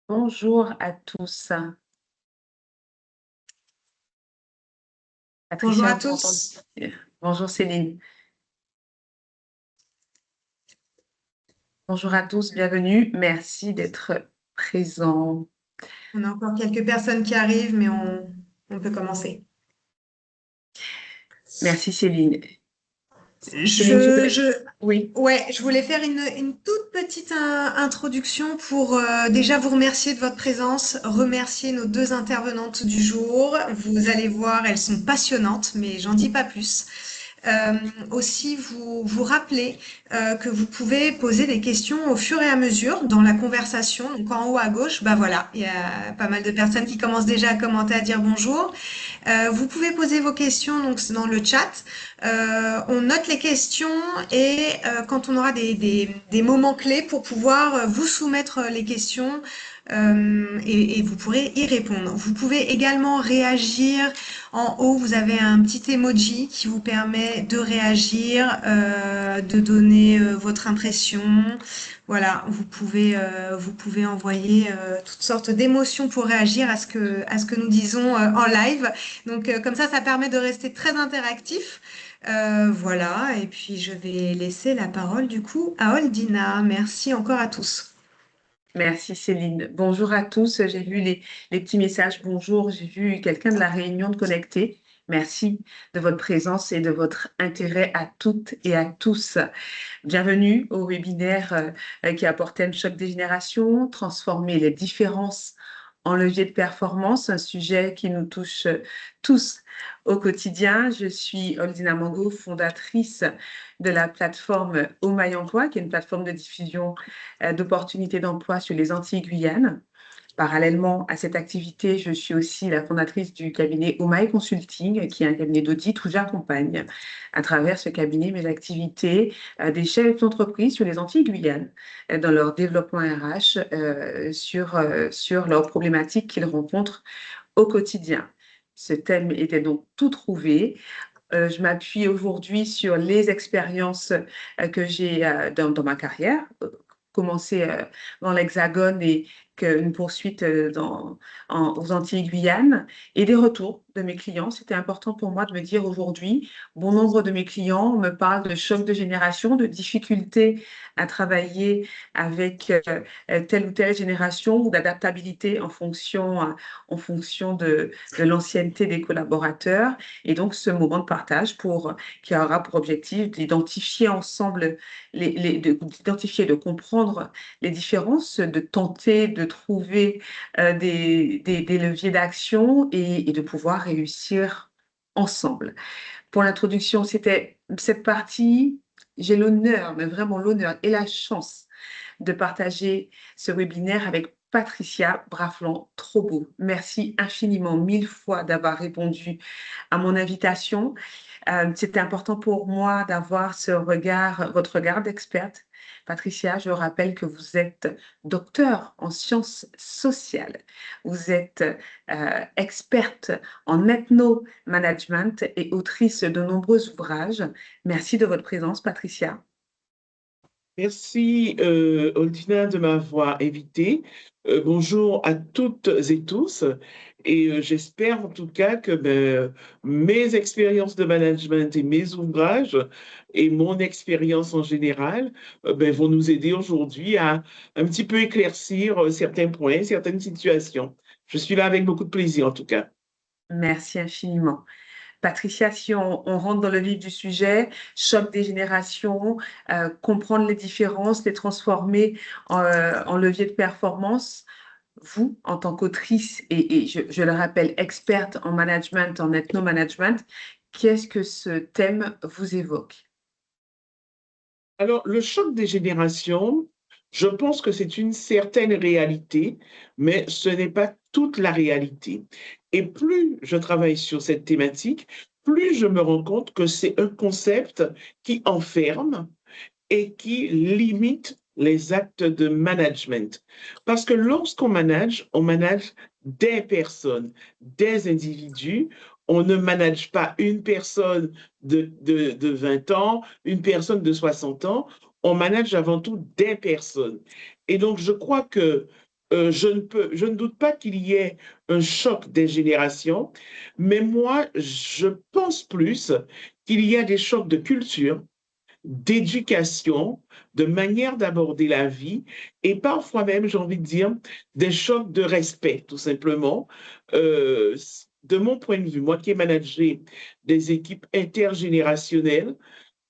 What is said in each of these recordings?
Bonjour à tous. Bonjour Patricia, à vous m'entendez? tous. Bonjour Céline. Bonjour à tous, bienvenue. Merci d'être présents. On a encore quelques personnes qui arrivent, mais on peut commencer. Merci Céline. Céline, Je, je, Oui, ouais, je voulais faire une toute petite introduction pour déjà vous remercier de votre présence, remercier nos deux intervenantes du jour. Vous allez voir, elles sont passionnantes, mais j'en dis pas plus. Euh, Aussi, vous rappeler que vous pouvez poser des questions au fur et à mesure dans la conversation. Donc en haut à gauche, bah voilà, il y a pas mal de personnes qui commencent déjà à commenter, à dire bonjour. Vous pouvez poser vos questions donc dans le chat. On note les questions et quand on aura des moments clés pour pouvoir vous soumettre les questions et vous pourrez y répondre. Vous pouvez également réagir. En haut, vous avez un petit emoji qui vous permet de réagir, de donner votre impression. Voilà, vous pouvez envoyer toutes sortes d'émotions pour réagir à ce que nous disons en live. Donc comme ça permet de rester très interactif. Voilà, et puis je vais laisser la parole du coup à Oldina. Merci encore à tous. merci Céline. Bonjour à tous. J'ai vu les petits messages. Bonjour, j'ai vu quelqu'un de la Réunion de connecter. Merci de votre présence et de votre intérêt à toutes et à tous. Bienvenue au webinaire qui a pour thème Choc des générations, transformer les différences en levier de performance, un sujet qui nous touche tous au quotidien. Je suis Oldina Mango, fondatrice de la plateforme Oh My Emploi, qui est une plateforme de diffusion d'opportunités d'emploi sur les Antilles-Guyane. Parallèlement à cette activité, je suis aussi la fondatrice du cabinet OMAI Consulting, qui est un cabinet d'audit où j'accompagne à travers ce cabinet mes activités des chefs d'entreprise sur les Antilles-Guyane dans leur développement RH, sur leurs problématiques qu'ils rencontrent au quotidien. Ce thème était donc tout trouvé. Je m'appuie aujourd'hui sur les expériences que j'ai dans ma carrière, commencé dans l'Hexagone et une poursuite aux Antilles-Guyane et des retours de mes clients. C'était important pour moi de me dire aujourd'hui, bon nombre de mes clients me parlent de choc de génération, de difficultés à travailler avec telle ou telle génération ou d'adaptabilité en fonction de l'ancienneté des collaborateurs. Et donc, ce moment de partage qui aura pour objectif d'identifier ensemble, d'identifier, de comprendre les différences, de tenter de trouver des leviers d'action et de pouvoir réussir ensemble. Pour l'introduction, c'était cette partie. J'ai l'honneur, mais vraiment l'honneur et la chance de partager ce webinaire avec Patricia Brafland-Trobo. Merci infiniment, mille fois d'avoir répondu à mon invitation. C'était important pour moi d'avoir votre regard d'experte. Patricia, je rappelle que vous êtes docteur en sciences sociales. Vous êtes experte en ethno-management et autrice de nombreux ouvrages. Merci de votre présence, Patricia. Merci, Oldina, de m'avoir invité. Bonjour à toutes et tous. Et j'espère en tout cas que mes expériences de management et mes ouvrages et mon expérience en général vont nous aider aujourd'hui à un petit peu éclaircir certains points, certaines situations. Je suis là avec beaucoup de plaisir en tout cas. Merci infiniment. Patricia, si on rentre dans le vif du sujet, choc des générations, comprendre les différences, les transformer en levier de performance, vous, en tant qu'autrice et je le rappelle, experte en management, en ethno-management, qu'est-ce que ce thème vous évoque? Alors, le choc des générations, je pense que c'est une certaine réalité, mais ce n'est pas toute la réalité. Et plus je travaille sur cette thématique, plus je me rends compte que c'est un concept qui enferme et qui limite les actes de management. Parce que lorsqu'on on manage des personnes, des individus. On ne manage pas une personne de 20 ans, une personne de 60 ans. On manage avant tout des personnes. Et donc, je crois que je ne doute pas qu'il y ait un choc des générations, mais moi, je pense plus qu'il y a des chocs de culture, d'éducation, de manière d'aborder la vie et parfois même, j'ai envie de dire, des chocs de respect, tout simplement. Euh, de mon point de vue, moi qui ai managé des équipes intergénérationnelles,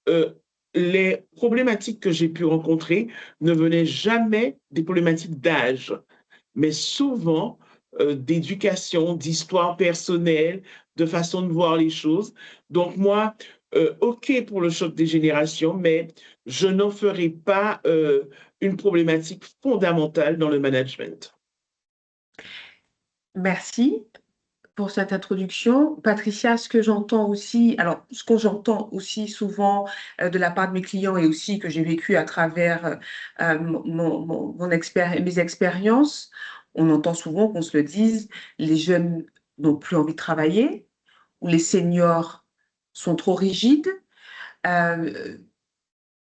euh, les problématiques que j'ai pu rencontrer ne venaient jamais des problématiques d'âge, mais souvent d'éducation, d'histoire personnelle, de façon de voir les choses. Donc moi, OK pour le choc des générations, mais je n'en ferai pas une problématique fondamentale dans le management. Merci pour cette introduction. Patricia, ce que j'entends aussi, alors ce que j'entends aussi souvent de la part de mes clients et aussi que j'ai vécu à travers mes expériences, on entend souvent qu'on se le dise, les jeunes n'ont plus envie de travailler ou les seniors sont trop rigides, euh,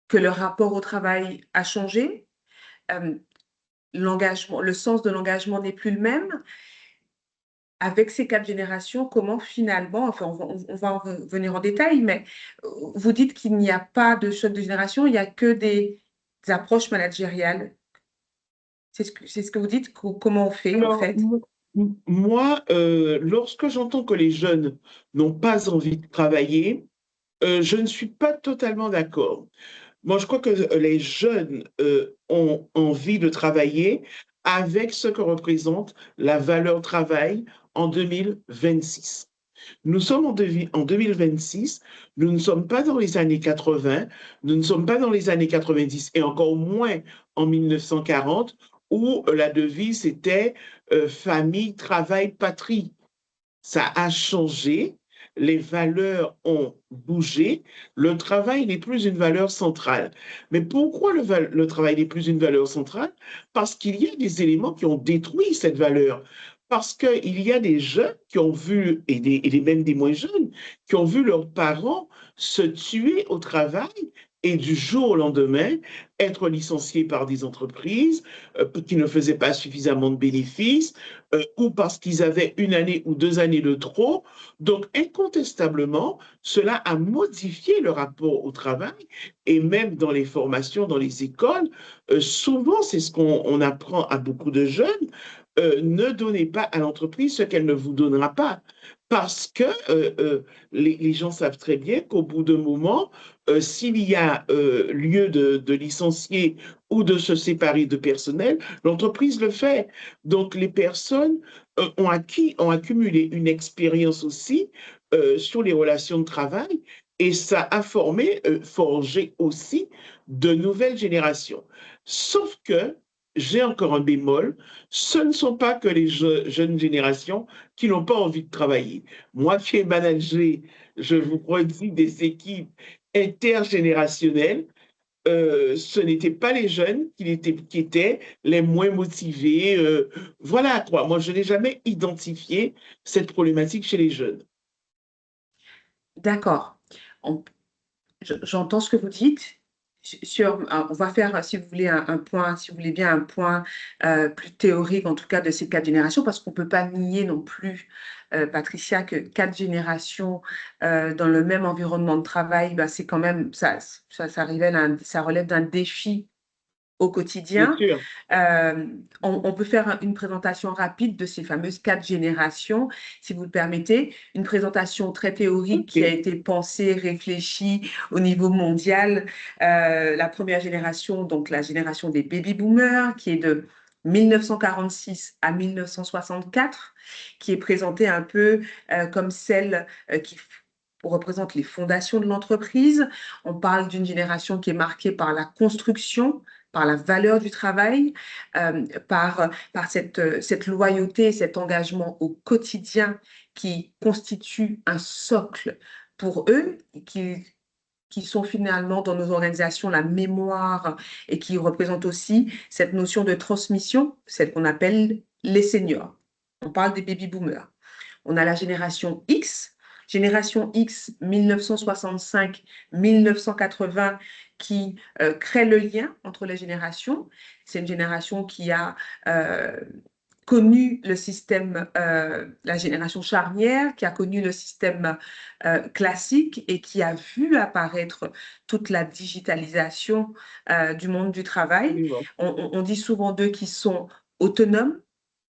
que leur rapport au travail a changé, euh, l'engagement, le sens de l'engagement n'est plus le même. Avec ces quatre générations, comment finalement, enfin, on va en revenir en détail, mais vous dites qu'il n'y a pas de choc de génération, il n'y a que des approches managériales. C'est ce que vous dites, comment on fait en Alors, fait? moi, lorsque j'entends que les jeunes n'ont pas envie de travailler, je ne suis pas totalement d'accord. Moi, je crois que les jeunes ont envie de travailler avec ce que représente la valeur travail en 2026. Nous sommes en 2026, nous ne sommes pas dans les années 80, nous ne sommes pas dans les années 90 et encore moins en 1940 où la devise était famille, travail, patrie. Ça a changé, les valeurs ont bougé, le travail n'est plus une valeur centrale. Mais pourquoi le travail n'est plus une valeur centrale? Parce qu'il y a des éléments qui ont détruit cette valeur. Parce qu'il y a des jeunes qui ont vu, même des moins jeunes, qui ont vu leurs parents se tuer au travail et du jour au lendemain être licenciés par des entreprises qui ne faisaient pas suffisamment de bénéfices, ou parce qu'ils avaient une année ou 2 années de trop. Donc, incontestablement, cela a modifié le rapport au travail et même dans les formations, dans les écoles, souvent, c'est ce qu'on apprend à beaucoup de jeunes, ne donnez pas à l'entreprise ce qu'elle ne vous donnera pas. Parce que les gens savent très bien qu'au bout d'un moment, s'il y a lieu de licencier ou de se séparer de personnel, l'entreprise le fait. Donc, les personnes ont accumulé une expérience aussi sur les relations de travail et ça a forgé aussi de nouvelles générations. Sauf que, j'ai encore un bémol, ce ne sont pas que les jeunes générations qui n'ont pas envie de travailler. Moi qui ai managé, je vous redis, des équipes intergénérationnelles, ce n'étaient pas les jeunes qui étaient les moins motivés. Voilà quoi. Moi, je n'ai jamais identifié cette problématique chez les jeunes. D'accord. On- J'entends ce que vous dites. On va faire, si vous voulez, un point, si vous voulez bien, un point plus théorique, en tout cas, de ces quatre générations, parce qu'on ne peut pas nier non plus, Patricia, que quatre générations dans le même environnement de travail, ben, c'est quand même, ça relève d'un défi au Bien quotidien. sûr. On peut faire une présentation rapide de ces fameuses quatre générations, si vous le permettez. Une présentation très théorique qui a OK. été pensée, réfléchie au niveau mondial. La première génération, donc la génération des baby-boomers, qui est de 1946 à 1964, qui est présentée un peu comme celle qui représente les fondations de l'entreprise. On parle d'une génération qui est marquée par la construction, par la valeur du travail, par cette loyauté, cet engagement au quotidien qui constitue un socle pour eux, qui sont finalement dans nos organisations la mémoire et qui représentent aussi cette notion de transmission, celle qu'on appelle les seniors. On parle des baby boomers. On a la génération X, Génération X 1965-1980 qui crée le lien entre les générations. C'est une génération qui a connu le système, la génération charnière, qui a connu le système classique et qui a vu apparaître toute la digitalisation du monde du travail. Absolument. On dit souvent d'eux qu'ils sont autonomes,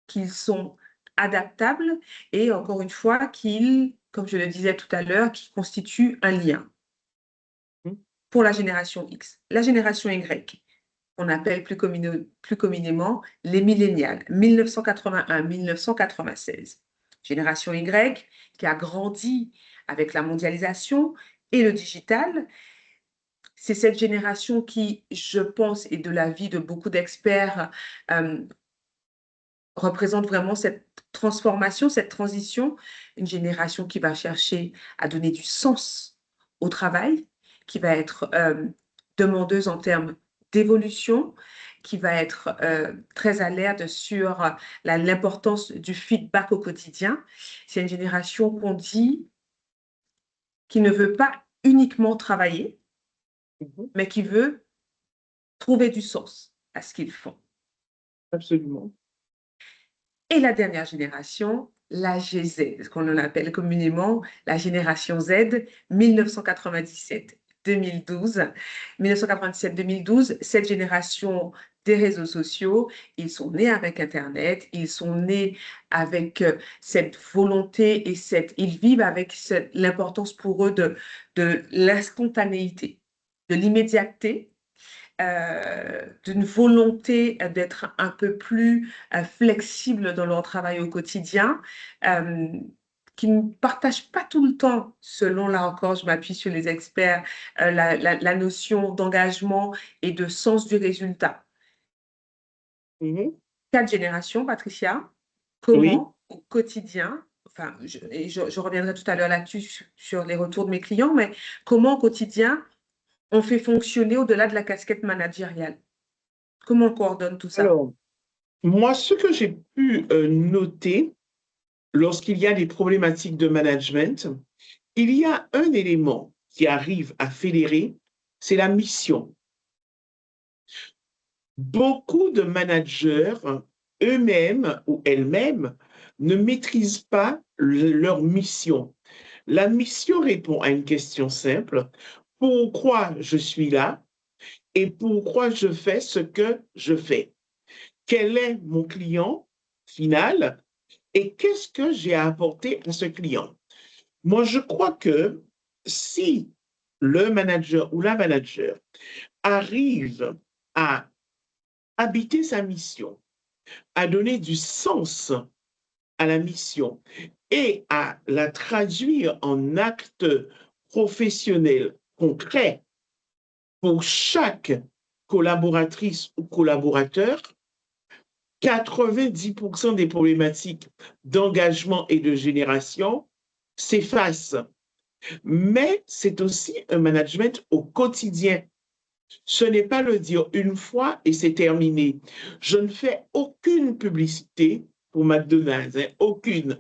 qu'ils sont adaptables et encore une fois qu'ils, comme je le disais tout à l'heure, qui constituent un lien Mhm. pour la génération X. La génération Y, on appelle plus communément les millénials, 1981-1996. Génération Y qui a grandi avec la mondialisation et le digital. C'est cette génération qui, je pense, et de l'avis de beaucoup d'experts, représente vraiment cette transformation, cette transition, une génération qui va chercher à donner du sens au travail, qui va être demandeuse en termes d'évolution, qui va être très alerte sur l'importance du feedback au quotidien. C'est une génération qu'on dit qui ne veut pas uniquement travailler, Mhm. mais qui veut trouver du sens à ce qu'ils font. Absolument. Et la dernière génération, la GZ, ce qu'on appelle communément la génération Z, 1997-2012. 1997-2012, cette génération des réseaux sociaux, ils sont nés avec Internet, ils sont nés avec cette volonté et ils vivent avec l'importance pour eux de l'instantanéité, de l'immédiateté, d'une volonté d'être un peu plus flexible dans leur travail au quotidien, qui ne partagent pas tout le temps, selon, là encore, je m'appuie sur les experts, la notion d'engagement et de sens du résultat. Mhm. 4 générations, Patricia, Oui. comment au quotidien, enfin, je reviendrai tout à l'heure là-dessus sur les retours de mes clients, mais comment au quotidien on fait fonctionner au-delà de la casquette managériale? Comment on coordonne tout ça? Alors, moi, ce que j'ai pu noter lorsqu'il y a des problématiques de management, il y a un élément qui arrive à fédérer, c'est la mission. Beaucoup de managers eux-mêmes ou elles-mêmes ne maîtrisent pas leur mission. La mission répond à une question simple. Pourquoi je suis là et pourquoi je fais ce que je fais? Quel est mon client final et qu'est-ce que j'ai à apporter à ce client? Moi, je crois que si le manager ou la manager arrive à habiter sa mission, à donner du sens à la mission et à la traduire en actes professionnels concrets pour chaque collaboratrice ou collaborateur, 90% des problématiques d'engagement et de génération s'effacent. Mais c'est aussi un management au quotidien. Ce n'est pas le dire une fois et c'est terminé. Je ne fais aucune publicité pour McDonald's, hein, aucune.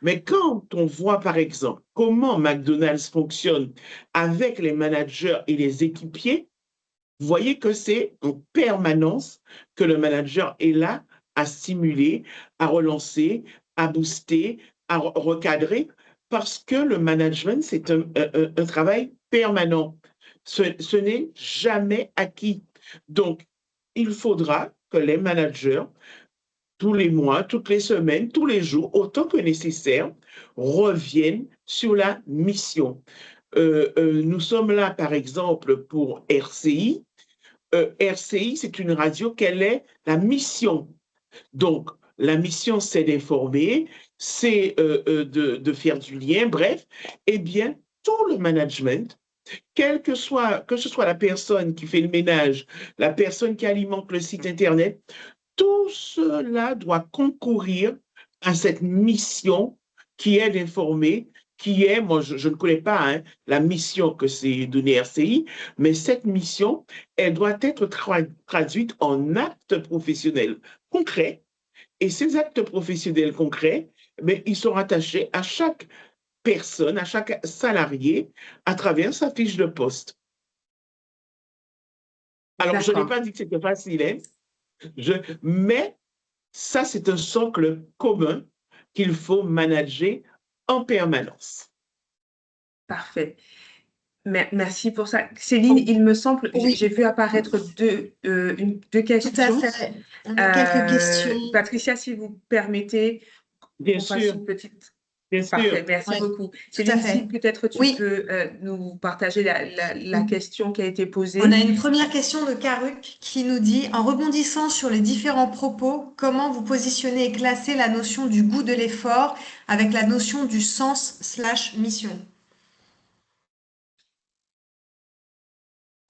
Mais quand on voit, par exemple, comment McDonald's fonctionne avec les managers et les équipiers, vous voyez que c'est en permanence que le manager est là à stimuler, à relancer, à booster, à recadrer, parce que le management, c'est un travail permanent. Ce n'est jamais acquis. Donc, il faudra que les managers, tous les mois, toutes les semaines, tous les jours, autant que nécessaire, reviennent sur la mission. Nous sommes là, par exemple, pour RCI. RCI, c'est une radio, quelle est la mission? Donc, la mission, c'est d'informer, c'est de faire du lien, bref. Eh bien, tout le management, que ce soit la personne qui fait le ménage, la personne qui alimente le site Internet, tout cela doit concourir à cette mission qui est d'informer, qui est, moi je ne connais pas hein, la mission que c'est donné RCI, mais cette mission, elle doit être traduite en actes professionnels concrets. Et ces actes professionnels concrets, mais ils sont rattachés à chaque personne, à chaque salarié, à travers sa fiche de poste. Alors, je n'ai D'accord, pas dit que c'était facile, hein, mais ça, c'est un socle commun qu'il faut manager en permanence. parfait. Merci pour ça. Céline, Oh, il me semble, oui, j'ai vu apparaître deux tout à questions. fait. On a quelques questions. Patricia, si vous permettez Bien qu'on fasse sûr, une petite. bien Parfait, sûr. merci Oui, beaucoup. tout à Céline, si fait. peut-être tu Oui, peux nous partager la question qui a été on a posée. une première question de Karuk qui nous dit, en rebondissant sur les différents propos, comment vous positionnez et classez la notion du goût de l'effort avec la notion du sens/mission?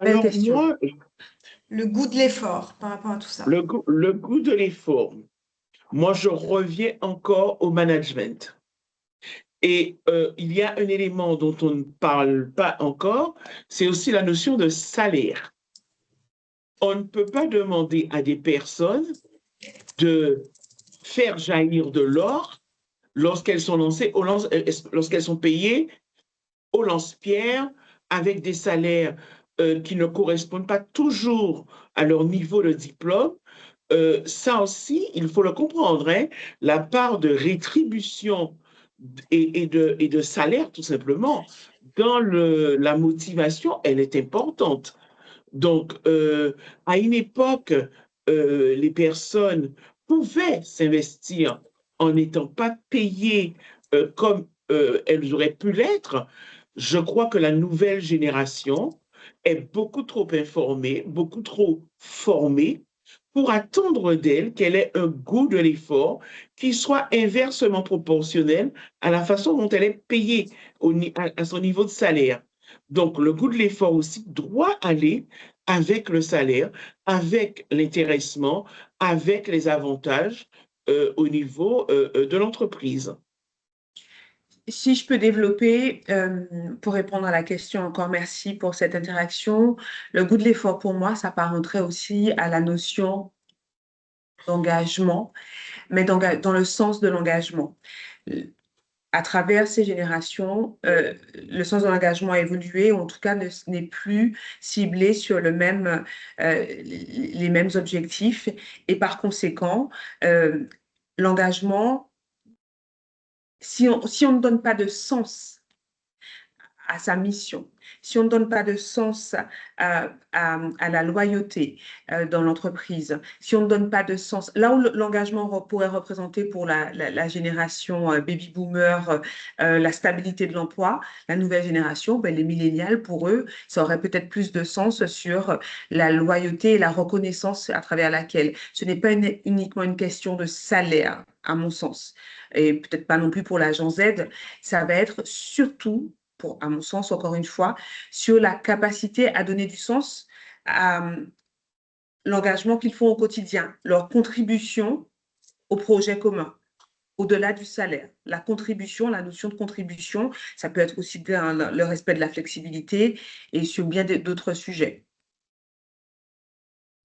Belle Alors, question. moi, Le goût de l'effort par rapport à tout ça. le goût de l'effort, moi, je reviens encore au management. Et il y a un élément dont on ne parle pas encore, c'est aussi la notion de salaire. On ne peut pas demander à des personnes de faire jaillir de l'or lorsqu'elles sont lorsqu'elles sont payées au lance-pierre avec des salaires qui ne correspondent pas toujours à leur niveau de diplôme. Ça aussi, il faut le comprendre, hein, la part de rétribution et de salaire, tout simplement, dans la motivation, elle est importante. Donc, à une époque, les personnes pouvaient s'investir en n'étant pas payées comme elles auraient pu l'être. Je crois que la nouvelle génération est beaucoup trop informée, beaucoup trop formée pour attendre d'elle qu'elle ait un goût de l'effort qui soit inversement proportionnel à la façon dont elle est payée à son niveau de salaire. Donc, le goût de l'effort aussi doit aller avec le salaire, avec l'intéressement, avec les avantages au niveau de l'entreprise. Si je peux développer, pour répondre à la question, encore merci pour cette interaction. Le goût de l'effort, pour moi, ça s'apparenterait aussi à la notion d'engagement, mais dans le sens de l'engagement. À travers ces générations, le sens de l'engagement a évolué, ou en tout cas n'est plus ciblé sur les mêmes objectifs. Et par conséquent, l'engagement, si on ne donne pas de sens à sa mission, si on ne donne pas de sens à la loyauté dans l'entreprise, si on ne donne pas de sens, là où l'engagement pourrait représenter pour la génération baby boomer la stabilité de l'emploi, la nouvelle génération, ben, les millénials, pour eux, ça aurait peut-être plus de sens sur la loyauté et la reconnaissance à travers laquelle ce n'est pas uniquement une question de salaire, à mon sens, et peut-être pas non plus pour l'agent Z, ça va être surtout à mon sens, encore une fois, sur la capacité à donner du sens à l'engagement qu'ils font au quotidien, leur contribution au projet commun, au-delà du salaire. La contribution, la notion de contribution, ça peut être aussi bien le respect de la flexibilité et sur bien d'autres sujets.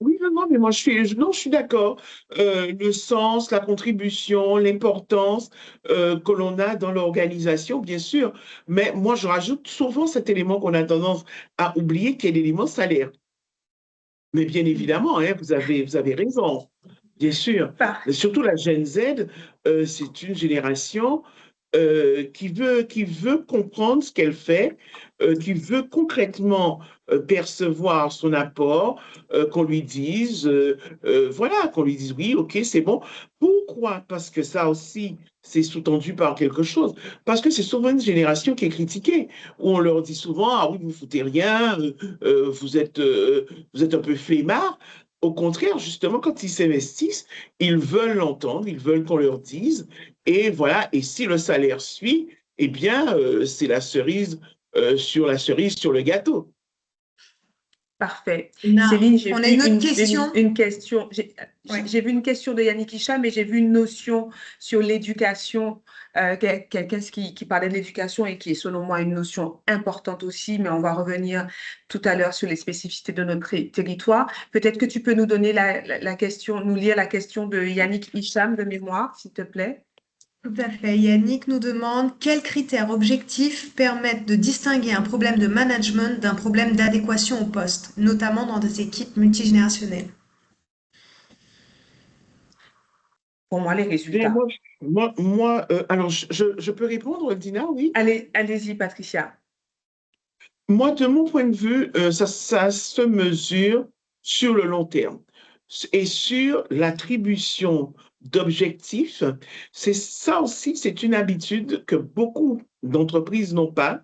Oui, non, non, mais moi, non, je suis d'accord. Le sens, la contribution, l'importance que l'on a dans l'organisation, bien sûr. Mais moi, je rajoute souvent cet élément qu'on a tendance à oublier, qui est l'élément salaire. Mais bien évidemment, hein, vous avez raison, bien sûr. Par- Mais surtout la Gen Z, c'est une génération qui veut comprendre ce qu'elle fait, qui veut concrètement percevoir son apport, qu'on lui dise, voilà, qu'on lui dise oui, ok, c'est bon. Pourquoi? Parce que ça aussi, c'est sous-tendu par quelque chose. Parce que c'est souvent une génération qui est critiquée, où on leur dit souvent, ah oui, vous foutez rien, vous êtes un peu flemmard. Au contraire, justement, quand ils s'investissent, ils veulent l'entendre, ils veulent qu'on leur dise. Et voilà, et si le salaire suit, eh bien, c'est la cerise sur le gâteau. Parfait. On a, Céline, j'ai on a vu une autre question. une question. Ouais. J'ai vu une question de Yannick Hicham, mais j'ai vu une notion sur l'éducation, quelqu'un qui parlait de l'éducation et qui est selon moi une notion importante aussi, mais on va revenir tout à l'heure sur les spécificités de notre territoire. Peut-être que tu peux nous donner la question, nous lire la question de Yannick Hicham de mémoire, s'il te plaît. Tout à fait. Yannick nous demande quels critères objectifs permettent de distinguer un problème de management d'un problème d'adéquation au poste, notamment dans des équipes multigénérationnelles. Pour moi, les Mais résultats. alors je peux répondre, Dina, oui? Allez-y, Patricia. Moi, de mon point de vue, ça se mesure sur le long terme et sur l'attribution d'objectifs. C'est ça aussi, c'est une habitude que beaucoup d'entreprises n'ont pas.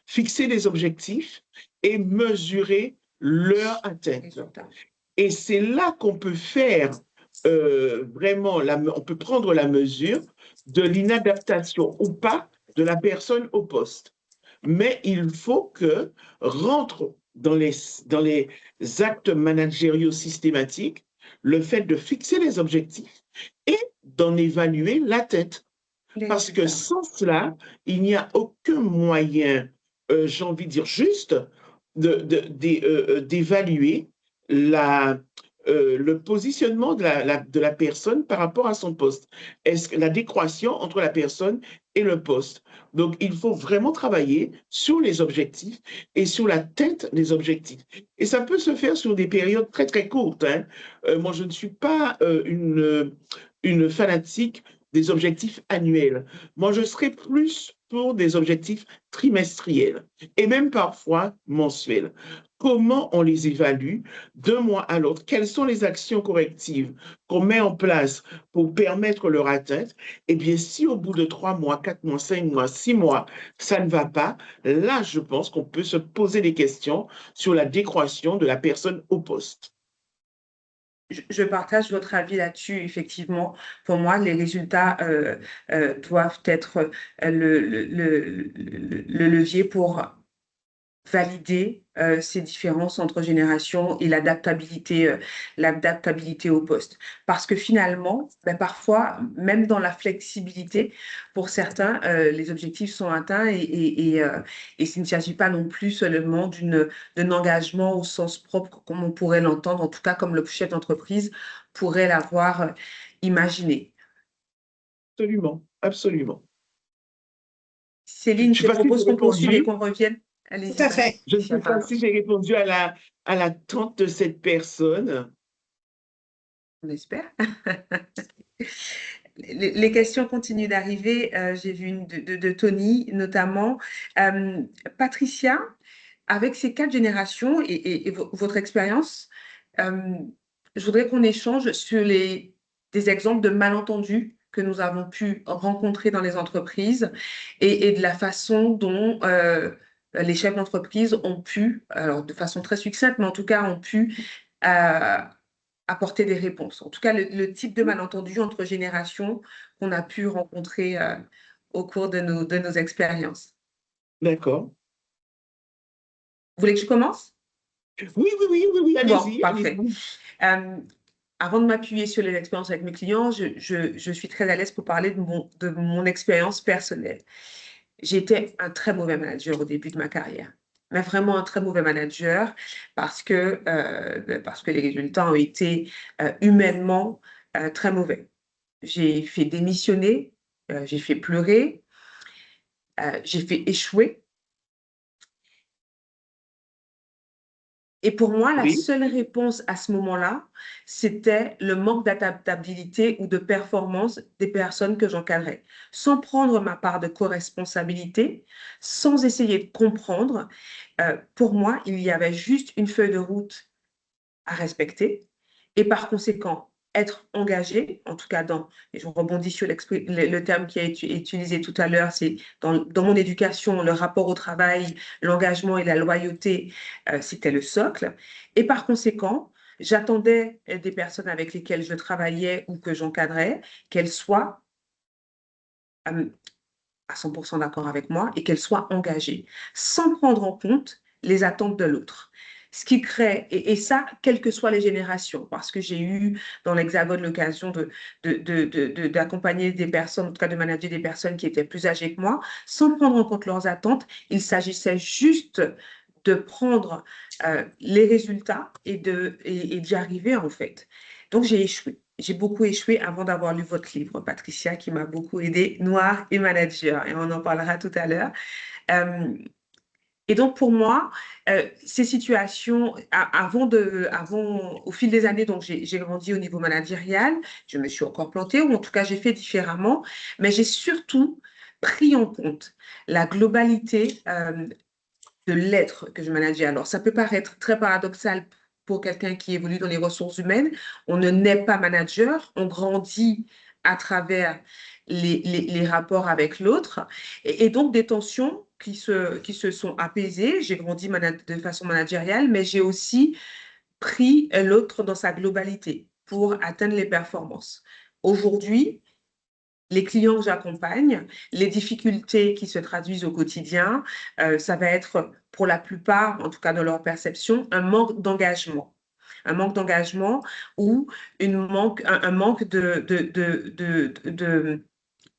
Fixer des objectifs et mesurer leur atteinte. Résultats. Et c'est là qu'on peut faire vraiment, on peut prendre la mesure de l'inadaptation ou pas de la personne au poste. Mais il faut que rentre dans les actes managériaux systématiques le fait de fixer les objectifs et d'en évaluer la tête. Les Parce que résultats. sans cela, il n'y a aucun moyen, j'ai envie de dire juste, d'évaluer le positionnement de la personne par rapport à son poste. Est-ce que l'adéquation entre la personne et le poste? Donc, il faut vraiment travailler sur les objectifs et sur la tête des objectifs. Et ça peut se faire sur des périodes très, très courtes, hein. Moi, je ne suis pas une fanatique des objectifs annuels. Moi, je serais plus pour des objectifs trimestriels et même parfois mensuels. Comment on les évalue d'un mois à l'autre? Quelles sont les actions correctives qu'on met en place pour permettre leur atteinte? Eh bien, si au bout de 3 mois, 4 mois, 5 mois, 6 mois, ça ne va pas, là, je pense qu'on peut se poser des questions sur la décroissance de la personne au poste. Je partage votre avis là-dessus, effectivement. Pour moi, les résultats doivent être le levier pour valider ces différences entre générations et l'adaptabilité au poste. Parce que finalement, ben, parfois, même dans la flexibilité, pour certains, les objectifs sont atteints et s'il ne s'agit pas non plus seulement d'un engagement au sens propre, comme on pourrait l'entendre, en tout cas comme le chef d'entreprise pourrait l'avoir imaginé. Absolument, absolument. Je Céline, ne je sais te pas si j'ai propose qu'on poursuive et répondu. qu'on revienne. Tout Allez-y, à fait. Je ne sais Patricia, pas pardon. si j'ai répondu à l'attente de cette personne. On espère. Les questions continuent d'arriver. J'ai vu une de Tony, notamment. Euh, Patricia, avec ces 4 générations et votre expérience, euh, je voudrais qu'on échange sur des exemples de malentendus que nous avons pu rencontrer dans les entreprises et de la façon dont les chefs d'entreprise ont pu, alors de façon très succincte, mais en tout cas ont pu euh, apporter des réponses. En tout cas, le type de malentendu entre générations qu'on a pu rencontrer au cours de nos expériences. D'accord. Vous voulez que je commence? Oui, Bon, allez-y, allez-y. parfait. Euh, Avant de m'appuyer sur les expériences avec mes clients, je suis très à l'aise pour parler de mon expérience personnelle. J'étais un très mauvais manager au début de ma carrière, mais vraiment un très mauvais manager parce que les résultats ont été humainement très mauvais. J'ai fait démissionner, j'ai fait pleurer, j'ai fait échouer. Et pour moi, la Oui, seule réponse à ce moment-là, c'était le manque d'adaptabilité ou de performance des personnes que j'encadrais. Sans prendre ma part de co-responsabilité, sans essayer de comprendre, pour moi, il y avait juste une feuille de route à respecter et par conséquent, être engagé, en tout cas et je rebondis sur le terme qui a été utilisé tout à l'heure, c'est dans mon éducation, le rapport au travail, l'engagement et la loyauté, c'était le socle. Et par conséquent, j'attendais des personnes avec lesquelles je travaillais ou que j'encadrais qu'elles soient euh, à 100% d'accord avec moi et qu'elle soit engagée, sans prendre en compte les attentes de l'autre. Ce qui crée, et ça, quelles que soient les générations, parce que j'ai eu dans l'Hexagone l'occasion d'accompagner des personnes, en tout cas de manager des personnes qui étaient plus âgées que moi, sans prendre en compte leurs attentes, il s'agissait juste de prendre les résultats et d'y arriver en fait. Donc j'ai échoué. j'ai beaucoup échoué avant d'avoir lu votre livre, Patricia, qui m'a beaucoup aidé, Noir et Manager, et on en parlera tout à l'heure. Euh, et donc, pour moi, ces situations, au fil des années, donc j'ai grandi au niveau managérial, je me suis encore plantée, ou en tout cas, j'ai fait différemment, mais j'ai surtout pris en compte la globalité de l'être que je manageais. Alors, ça peut paraître très paradoxal pour quelqu'un qui évolue dans les ressources humaines. On ne naît pas manager, on grandit à travers les rapports avec l'autre. Et donc, des tensions qui se sont apaisées. J'ai grandi de façon managériale, mais j'ai aussi pris l'autre dans sa globalité pour atteindre les performances. Aujourd'hui, les clients que j'accompagne, les difficultés qui se traduisent au quotidien, ça va être pour la plupart, en tout cas dans leur perception, un manque d'engagement. Un manque d'engagement ou un manque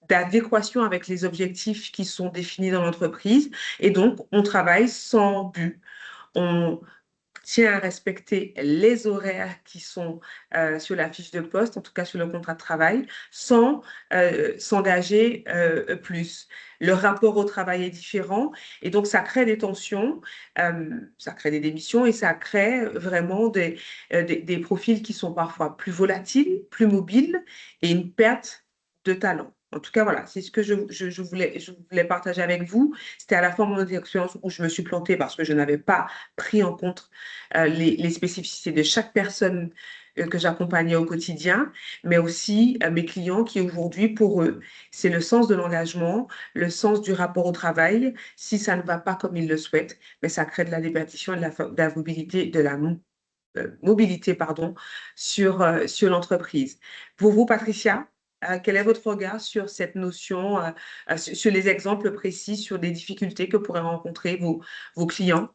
d'adéquation avec les objectifs qui sont définis dans l'entreprise. Et donc, on travaille sans but. On tient à respecter les horaires qui sont sur la fiche de poste, en tout cas sur le contrat de travail, sans s'engager plus. Le rapport au travail est différent et donc ça crée des tensions, ça crée des démissions et ça crée vraiment des profils qui sont parfois plus volatiles, plus mobiles et une perte de talent. En tout cas, voilà, c'est ce que je voulais partager avec vous. C'était à la fois mon expérience où je me suis plantée parce que je n'avais pas pris en compte les spécificités de chaque personne que j'accompagnais au quotidien, mais aussi mes clients qui aujourd'hui, pour eux, c'est le sens de l'engagement, le sens du rapport au travail. Si ça ne va pas comme ils le souhaitent, mais ça crée de la déperdition et de la mobilité, mobilité, pardon, sur l'entreprise. Pour vous, Patricia, quel est votre regard sur cette notion, sur les exemples précis, sur des difficultés que pourraient rencontrer vos clients?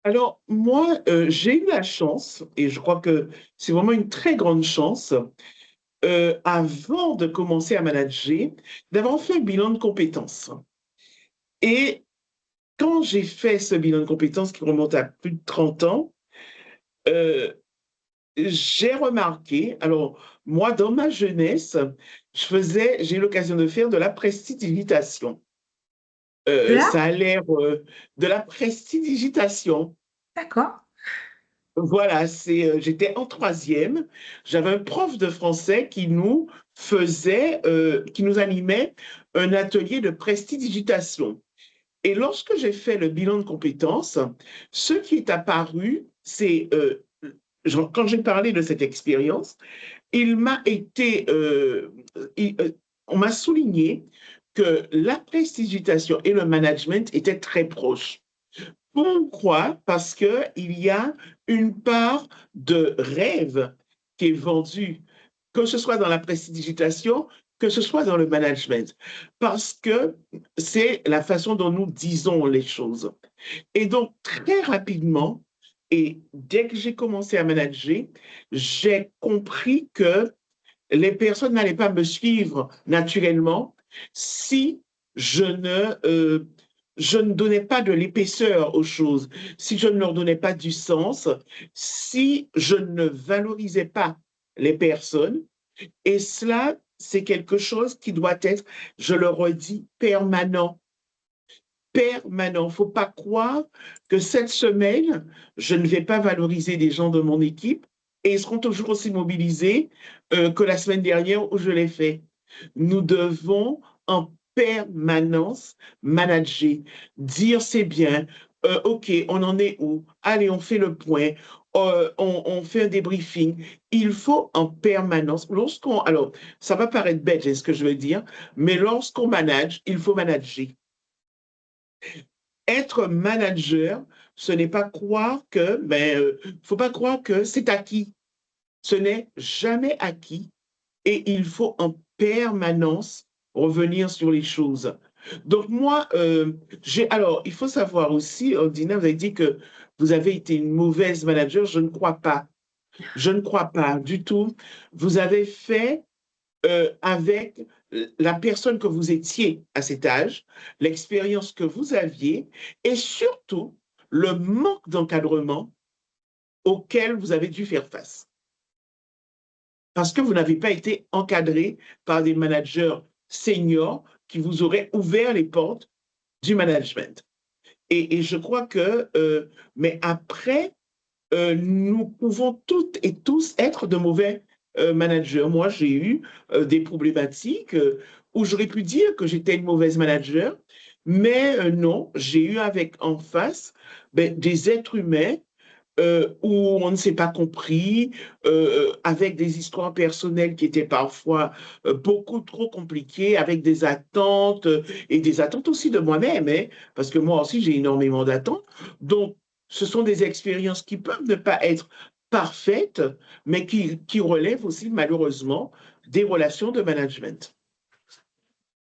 Alors, moi, j'ai eu la chance, et je crois que c'est vraiment une très grande chance, avant de commencer à manager, d'avoir fait un bilan de compétences. Et quand j'ai fait ce bilan de compétences qui remonte à plus de 30 ans, euh, j'ai remarqué, alors moi, dans ma jeunesse, j'ai eu l'occasion de faire de la prestidigitation. Là, Ça a l'air de la prestidigitation. d'accord. Voilà, j'étais en troisième. J'avais un prof de français qui nous animait un atelier de prestidigitation. Et lorsque j'ai fait le bilan de compétences, ce qui est apparu, quand j'ai parlé de cette expérience, il m'a été, on m'a souligné que la prestidigitation et le management étaient très proches. Pourquoi? Parce qu'il y a une part de rêve qui est vendue, que ce soit dans la prestidigitation, que ce soit dans le management, parce que c'est la façon dont nous disons les choses. Et donc, très rapidement, et dès que j'ai commencé à manager, j'ai compris que les personnes n'allaient pas me suivre naturellement si je ne, euh, je ne donnais pas de l'épaisseur aux choses, si je ne leur donnais pas du sens, si je ne valorisais pas les personnes. Et cela, c'est quelque chose qui doit être, je le redis, permanent. Permanent. Il ne faut pas croire que cette semaine, je ne vais pas valoriser des gens de mon équipe et ils seront toujours aussi mobilisés que la semaine dernière où je l'ai fait. Nous devons en permanence manager, dire c'est bien, OK, on en est où? Allez, on fait le point, on fait un débriefing. Il faut en permanence, alors, ça va paraître bête, c'est ce que je veux dire, mais lorsqu'on manage, il faut manager. Être manager, ce n'est pas croire que, faut pas croire que c'est acquis. Ce n'est jamais acquis et il faut en permanence revenir sur les choses. Donc moi, alors il faut savoir aussi, Dina, vous avez dit que vous avez été une mauvaise manager. Je ne crois pas. Je ne crois pas du tout. Vous avez fait avec la personne que vous étiez à cet âge, l'expérience que vous aviez et surtout le manque d'encadrement auquel vous avez dû faire face. parce que vous n'avez pas été encadré par des managers seniors qui vous auraient ouvert les portes du management. Et je crois que, mais après, nous pouvons toutes et tous être de mauvais managers. Moi, j'ai eu des problématiques où j'aurais pu dire que j'étais une mauvaise manager, mais non, j'ai eu avec en face des êtres humains où on ne s'est pas compris, avec des histoires personnelles qui étaient parfois beaucoup trop compliquées, avec des attentes et des attentes aussi de moi-même, hein, parce que moi aussi j'ai énormément d'attentes. Donc, ce sont des expériences qui peuvent ne pas être parfaites, mais qui relèvent aussi malheureusement des relations de management.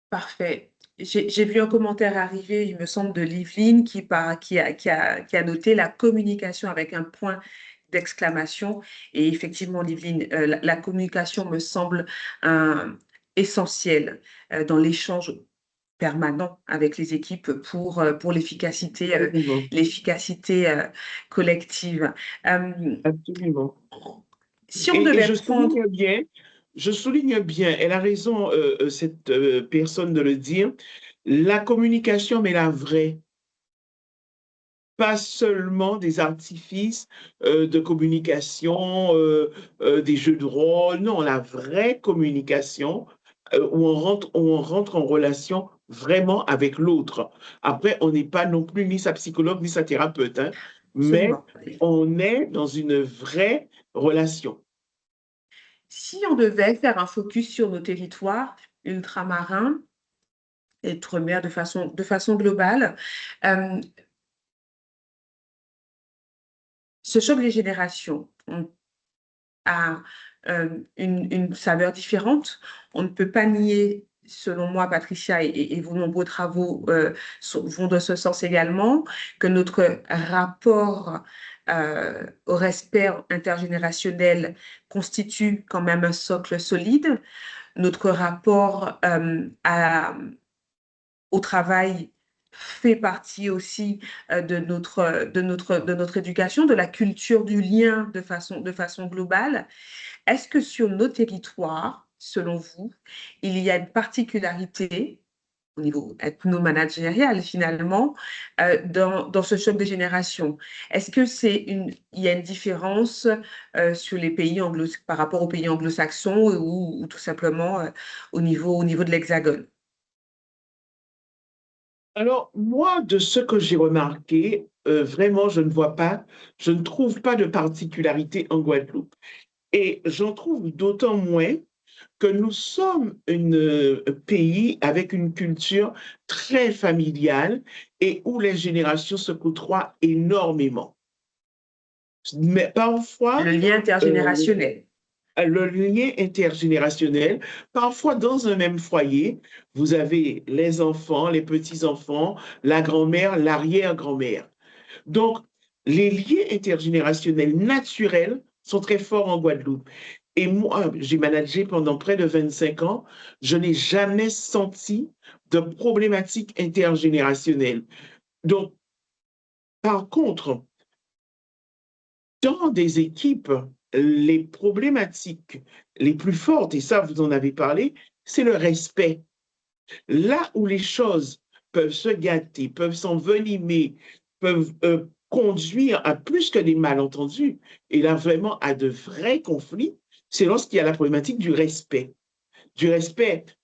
Parfait. J'ai vu un commentaire arriver, il me semble, de Livelyne qui a noté la communication avec un point d'exclamation. Et effectivement, Livelyne, la communication me semble euh, essentielle dans l'échange permanent avec les équipes pour Absolument, l'efficacité collective. Euh, absolument. Si on Et devait prendre, je souligne bien, elle a raison, cette personne de le dire, la communication, mais la vraie, pas seulement des artifices de communication, des jeux de rôle, non, la vraie communication où on rentre en relation vraiment avec l'autre. Après, on n'est pas non plus ni sa psychologue ni sa thérapeute, hein, mais absolument, on est dans une vraie relation. si on devait faire un focus sur nos territoires ultramarins, outre-mer de façon globale, euh, ce choc des générations a une saveur différente. On ne peut pas nier, selon moi, Patricia, et vos nombreux travaux vont dans ce sens également, que notre rapport au respect intergénérationnel constitue quand même un socle solide. Notre rapport au travail fait partie aussi de notre éducation, de la culture du lien de façon globale. Est-ce que sur nos territoires, selon vous, il y a une particularité au niveau ethno-managérial finalement dans ce choc de génération? Est-ce que il y a une différence sur les pays par rapport aux pays anglo-saxons ou tout simplement au niveau de l'Hexagone? Alors, moi, de ce que j'ai remarqué, vraiment, je ne trouve pas de particularité en Guadeloupe. Et j'en trouve d'autant moins que nous sommes un pays avec une culture très familiale et où les générations se côtoient énormément. Mais Le parfois, lien euh, intergénérationnel. le lien intergénérationnel, parfois dans un même foyer, vous avez les enfants, les petits-enfants, la grand-mère, l'arrière-grand-mère. Donc, les liens intergénérationnels naturels sont très forts en Guadeloupe. Et moi, j'ai managé pendant près de 25 ans, je n'ai jamais senti de problématique intergénérationnelle. Donc, par contre, dans des équipes, les problématiques les plus fortes, et ça, vous en avez parlé, c'est le respect. Là où les choses peuvent se gâter, peuvent s'envenimer, peuvent conduire à plus que des malentendus, et là vraiment à de vrais conflits, c'est lorsqu'il y a la problématique du respect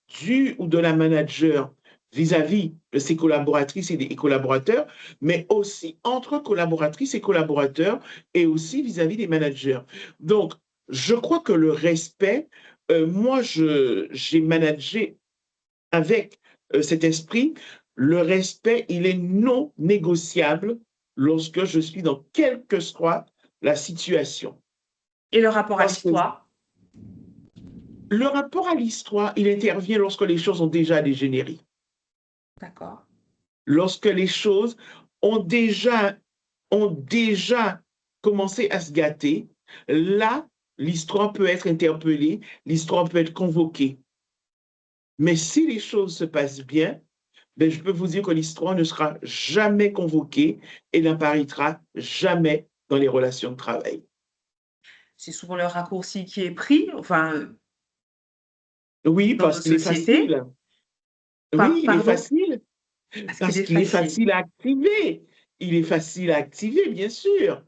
du ou de la manager vis-à-vis de ses collaboratrices et collaborateurs, mais aussi entre collaboratrices et collaborateurs et aussi vis-à-vis des managers. Donc, je crois que le respect, moi, j'ai managé avec cet esprit, le respect, il est non négociable lorsque je suis dans quelle que soit la situation. Et le rapport à Parce que l'histoire? le rapport à l'histoire, il intervient lorsque les choses ont déjà dégénéré, D'accord. lorsque les choses ont déjà commencé à se gâter. Là, l'histoire peut être interpellée, l'histoire peut être convoquée. Mais si les choses se passent bien, ben, je peux vous dire que l'histoire ne sera jamais convoquée et n'apparaîtra jamais dans les relations de travail. c'est souvent le raccourci qui est pris, enfin, Oui, dans parce nos qu'il est sociétés. facile. Oui, il est Pardon? facile Parce qu'il parce est qu'il est facile. facile à activer. Il est facile à activer, bien sûr.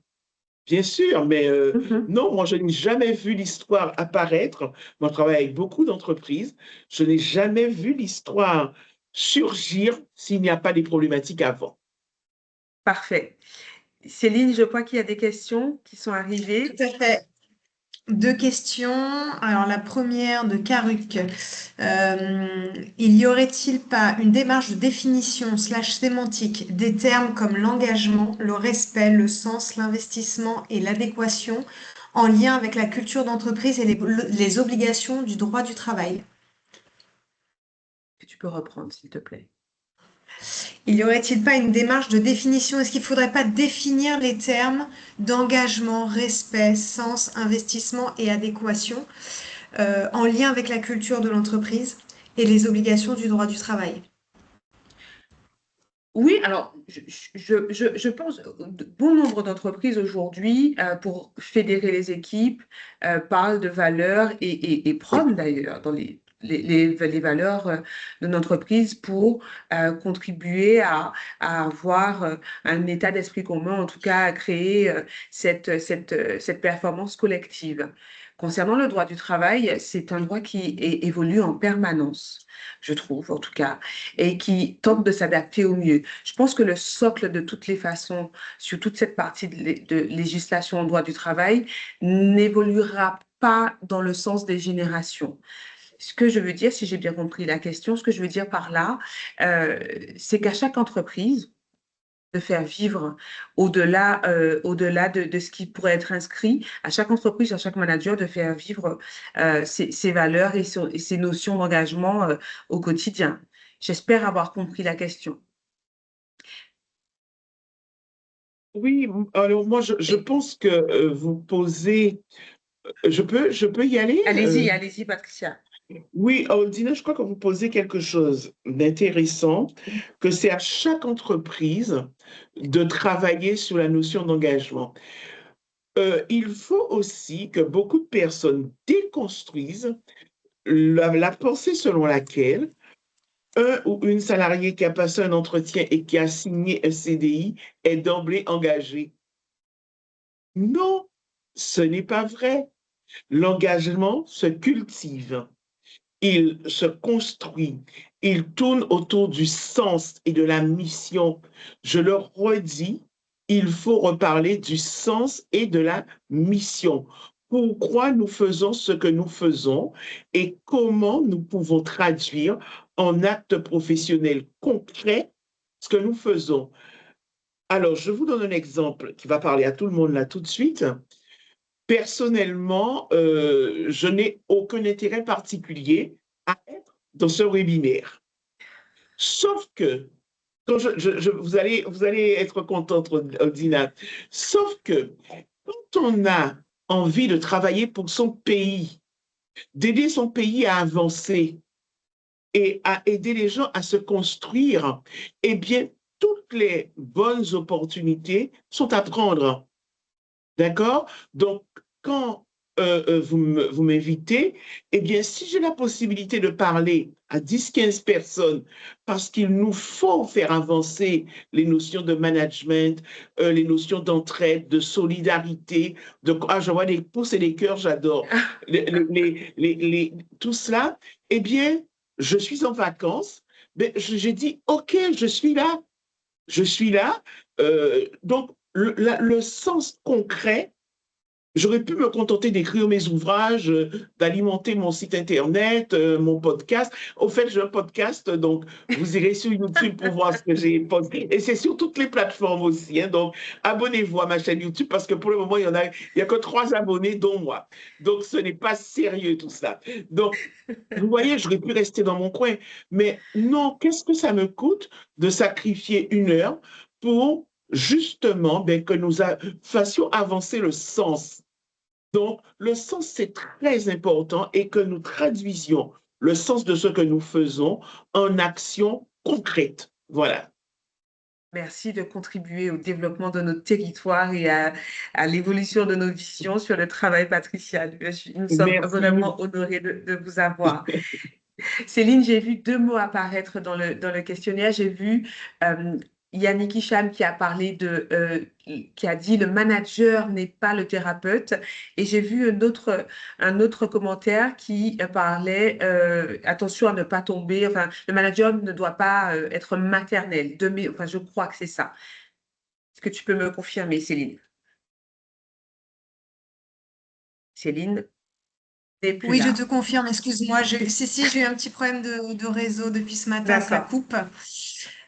Bien sûr, mais Mhm. non, moi, je n'ai jamais vu l'histoire apparaître. Moi, je travaille avec beaucoup d'entreprises. Je n'ai jamais vu l'histoire surgir s'il n'y a pas des problématiques avant. Parfait. Céline, je vois qu'il y a des questions qui sont Tout arrivées. à fait. Deux questions. Alors, la première de Karuk. Il y aurait-il pas une démarche de définition slash sémantique des termes comme l'engagement, le respect, le sens, l'investissement et l'adéquation en lien avec la culture d'entreprise et les obligations du droit du travail? Que tu peux reprendre, s'il te plaît. Il y aurait-il pas une démarche de définition? Est-ce qu'il ne faudrait pas définir les termes d'engagement, respect, sens, investissement et adéquation en lien avec la culture de l'entreprise et les obligations du droit du travail? Oui, alors je pense bon nombre d'entreprises aujourd'hui, pour fédérer les équipes, parlent de valeurs et prônent d'ailleurs dans les valeurs de l'entreprise pour contribuer à avoir un état d'esprit commun, en tout cas à créer cette performance collective. Concernant le droit du travail, c'est un droit qui évolue en permanence, je trouve en tout cas, et qui tente de s'adapter au mieux. Je pense que le socle de toutes les façons, sur toute cette partie de législation en droit du travail, n'évoluera pas dans le sens des générations. Ce que je veux dire, si j'ai bien compris la question, ce que je veux dire par là, euh, c'est qu'à chaque entreprise, de faire vivre au-delà de ce qui pourrait être inscrit, à chaque entreprise, à chaque manager, de faire vivre ses valeurs et ses notions d'engagement au quotidien. J'espère avoir compris la question. Oui, alors moi, je pense que vous posez... je peux y aller? Allez-y, allez-y, Patricia. Oui, Dina, je crois que vous posez quelque chose d'intéressant, que c'est à chaque entreprise de travailler sur la notion d'engagement. Il faut aussi que beaucoup de personnes déconstruisent la pensée selon laquelle un ou une salariée qui a passé un entretien et qui a signé un CDI est d'emblée engagé. Non, ce n'est pas vrai. L'engagement se cultive, il se construit, il tourne autour du sens et de la mission. Je le redis, il faut reparler du sens et de la mission. Pourquoi nous faisons ce que nous faisons et comment nous pouvons traduire en actes professionnels concrets ce que nous faisons. Alors, je vous donne un exemple qui va parler à tout le monde là tout de suite. Personnellement, je n'ai aucun intérêt particulier à être dans ce webinaire. Sauf que, quand vous allez être contente, Dina, sauf que quand on a envie de travailler pour son pays, d'aider son pays à avancer et à aider les gens à se construire, eh bien, toutes les bonnes opportunités sont à prendre. D'accord? Donc, quand vous m'invitez, eh bien, si j'ai la possibilité de parler à 10, 15 personnes, parce qu'il nous faut faire avancer les notions de management, les notions d'entraide, de solidarité, je vois des pouces et des cœurs, j'adore. Tout cela, eh bien, je suis en vacances, mais j'ai dit, OK, je suis là. Je suis là. Donc, le sens concret, j'aurais pu me contenter d'écrire mes ouvrages, d'alimenter mon site internet, mon podcast. Au fait, j'ai un podcast, donc vous irez sur YouTube pour voir ce que j'ai posté. Et c'est sur toutes les plateformes aussi, hein. Donc, abonnez-vous à ma chaîne YouTube parce que pour le moment, il y a que 3 abonnés, dont moi. Donc, ce n'est pas sérieux tout ça. Donc, vous voyez, j'aurais pu rester dans mon coin. Mais non, qu'est-ce que ça me coûte de sacrifier 1 heure pour justement ben, que nous fassions avancer le sens. Donc, le sens, c'est très important et que nous traduisions le sens de ce que nous faisons en action concrète. Voilà. Merci de contribuer au développement de notre territoire et à l'évolution de nos visions sur le travail patricial. Nous sommes Merci. vraiment honorés de vous avoir. Céline, j'ai vu deux mots apparaître dans le questionnaire. J'ai vu euh, Yannick Hicham qui a parlé qui a dit le manager n'est pas le thérapeute. Et j'ai vu un autre commentaire qui parlait attention à ne pas tomber. Enfin, le manager ne doit pas être maternel. Enfin, je crois que c'est ça. Est-ce que tu peux me confirmer, Céline? Céline n'est plus Oui, je te là. confirme, excuse-moi. Si, j'ai eu un petit problème de réseau depuis ce matin, ça D'accord. coupe.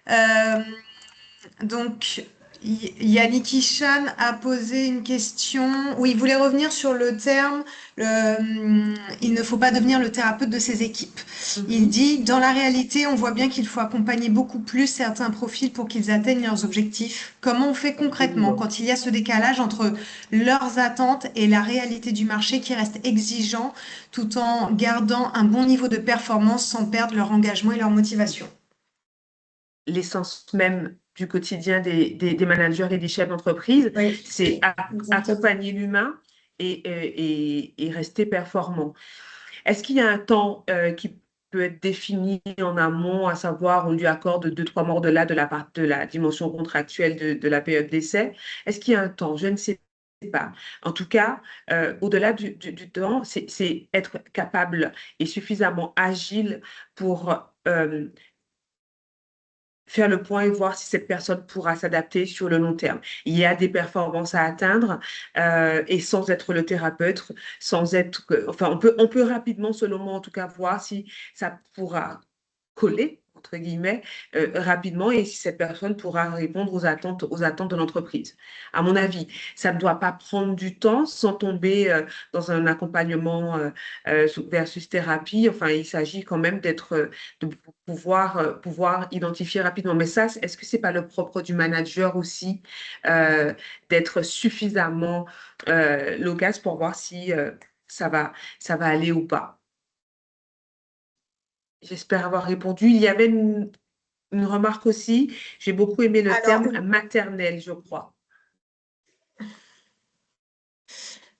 Euh, donc, Yannick Hicham a posé une question. Oui, il voulait revenir sur le terme, il ne faut pas devenir le thérapeute de ses équipes. Il Mhm. dit, dans la réalité, on voit bien qu'il faut accompagner beaucoup plus certains profils pour qu'ils atteignent leurs objectifs. Comment on fait concrètement Absolument. quand il y a ce décalage entre leurs attentes et la réalité du marché qui reste exigeant tout en gardant un bon niveau de performance sans perdre leur engagement et leur motivation? L'essence même du quotidien des managers et des chefs d'entreprise, Oui, c'est exactement. accompagner l'humain et rester performant. Est-ce qu'il y a un temps qui peut être défini en amont, à savoir on lui accorde 2, 3 mois au-delà de la dimension contractuelle de la période d'essai? Est-ce qu'il y a un temps? Je ne sais pas. En tout cas, au-delà du temps, c'est être capable et suffisamment agile pour faire le point et voir si cette personne pourra s'adapter sur le long terme. Il y a des performances à atteindre et sans être le thérapeute, sans être, enfin, on peut rapidement, selon moi en tout cas, voir si ça pourra coller entre guillemets rapidement et si cette personne pourra répondre aux attentes de l'entreprise. À mon avis, ça ne doit pas prendre du temps sans tomber dans un accompagnement versus thérapie. Enfin, il s'agit quand même de pouvoir identifier rapidement. Mais ça, est-ce que c'est pas le propre du manager aussi d'être suffisamment loquace pour voir si ça va aller ou pas? J'espère avoir répondu. Il y avait une remarque aussi. J'ai beaucoup aimé le Alors, terme maternel, je crois.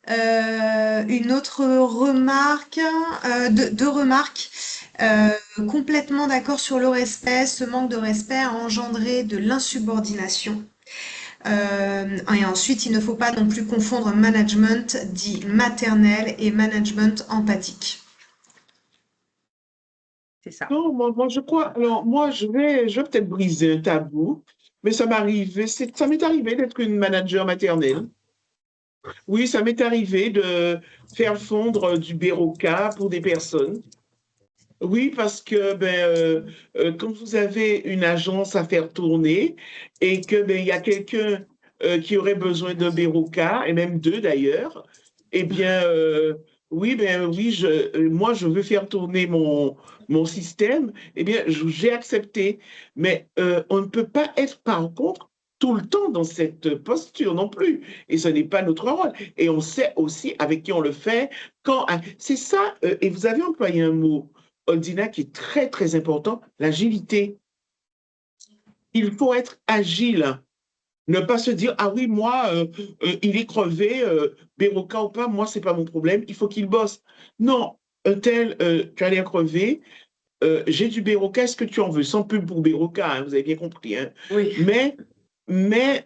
une autre remarque, deux remarques. Euh, Complètement d'accord sur le respect. Ce manque de respect a engendré de l'insubordination. Et ensuite, il ne faut pas non plus confondre management dit maternel et management empathique. C'est ça. Non, moi, je crois, alors moi, je vais peut-être briser un tabou, mais ça m'est arrivé d'être une manager maternelle. Oui, ça m'est arrivé de faire fondre du Béroca pour des personnes. Oui, parce que quand vous avez une agence à faire tourner et que il y a quelqu'un qui aurait besoin d'un Béroca, et même deux d'ailleurs, eh bien, oui, moi, je veux faire tourner mon système, eh bien, j'ai accepté. Mais on ne peut pas être, par contre, tout le temps dans cette posture non plus. Et ce n'est pas notre rôle. Et on sait aussi avec qui on le fait, quand. C'est ça, et vous avez employé un mot. Oldina, qui est très, très important, l'agilité. Il faut être agile. Ne pas se dire, ah oui, moi, il est crevé, Béroca ou pas, moi, c'est pas mon problème, il faut qu'il bosse. Non, un tel, tu as l'air crevé, j'ai du Béroca, est-ce que tu en veux? Sans pub pour Béroca, hein, vous avez bien compris. Hein. Oui. Mais,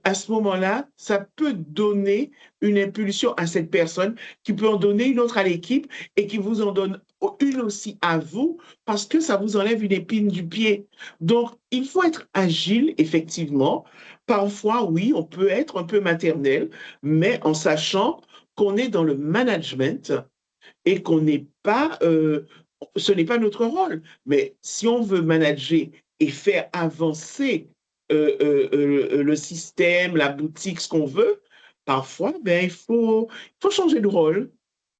à ce moment-là, ça peut donner une impulsion à cette personne qui peut en donner une autre à l'équipe et qui vous en donne une aussi à vous parce que ça vous enlève une épine du pied. Donc, il faut être agile, effectivement. Parfois, oui, on peut être un peu maternel, mais en sachant qu'on est dans le management et qu'on n'est pas, ce n'est pas notre rôle. Mais si on veut manager et faire avancer le système, la boutique, ce qu'on veut, parfois, il faut changer de rôle,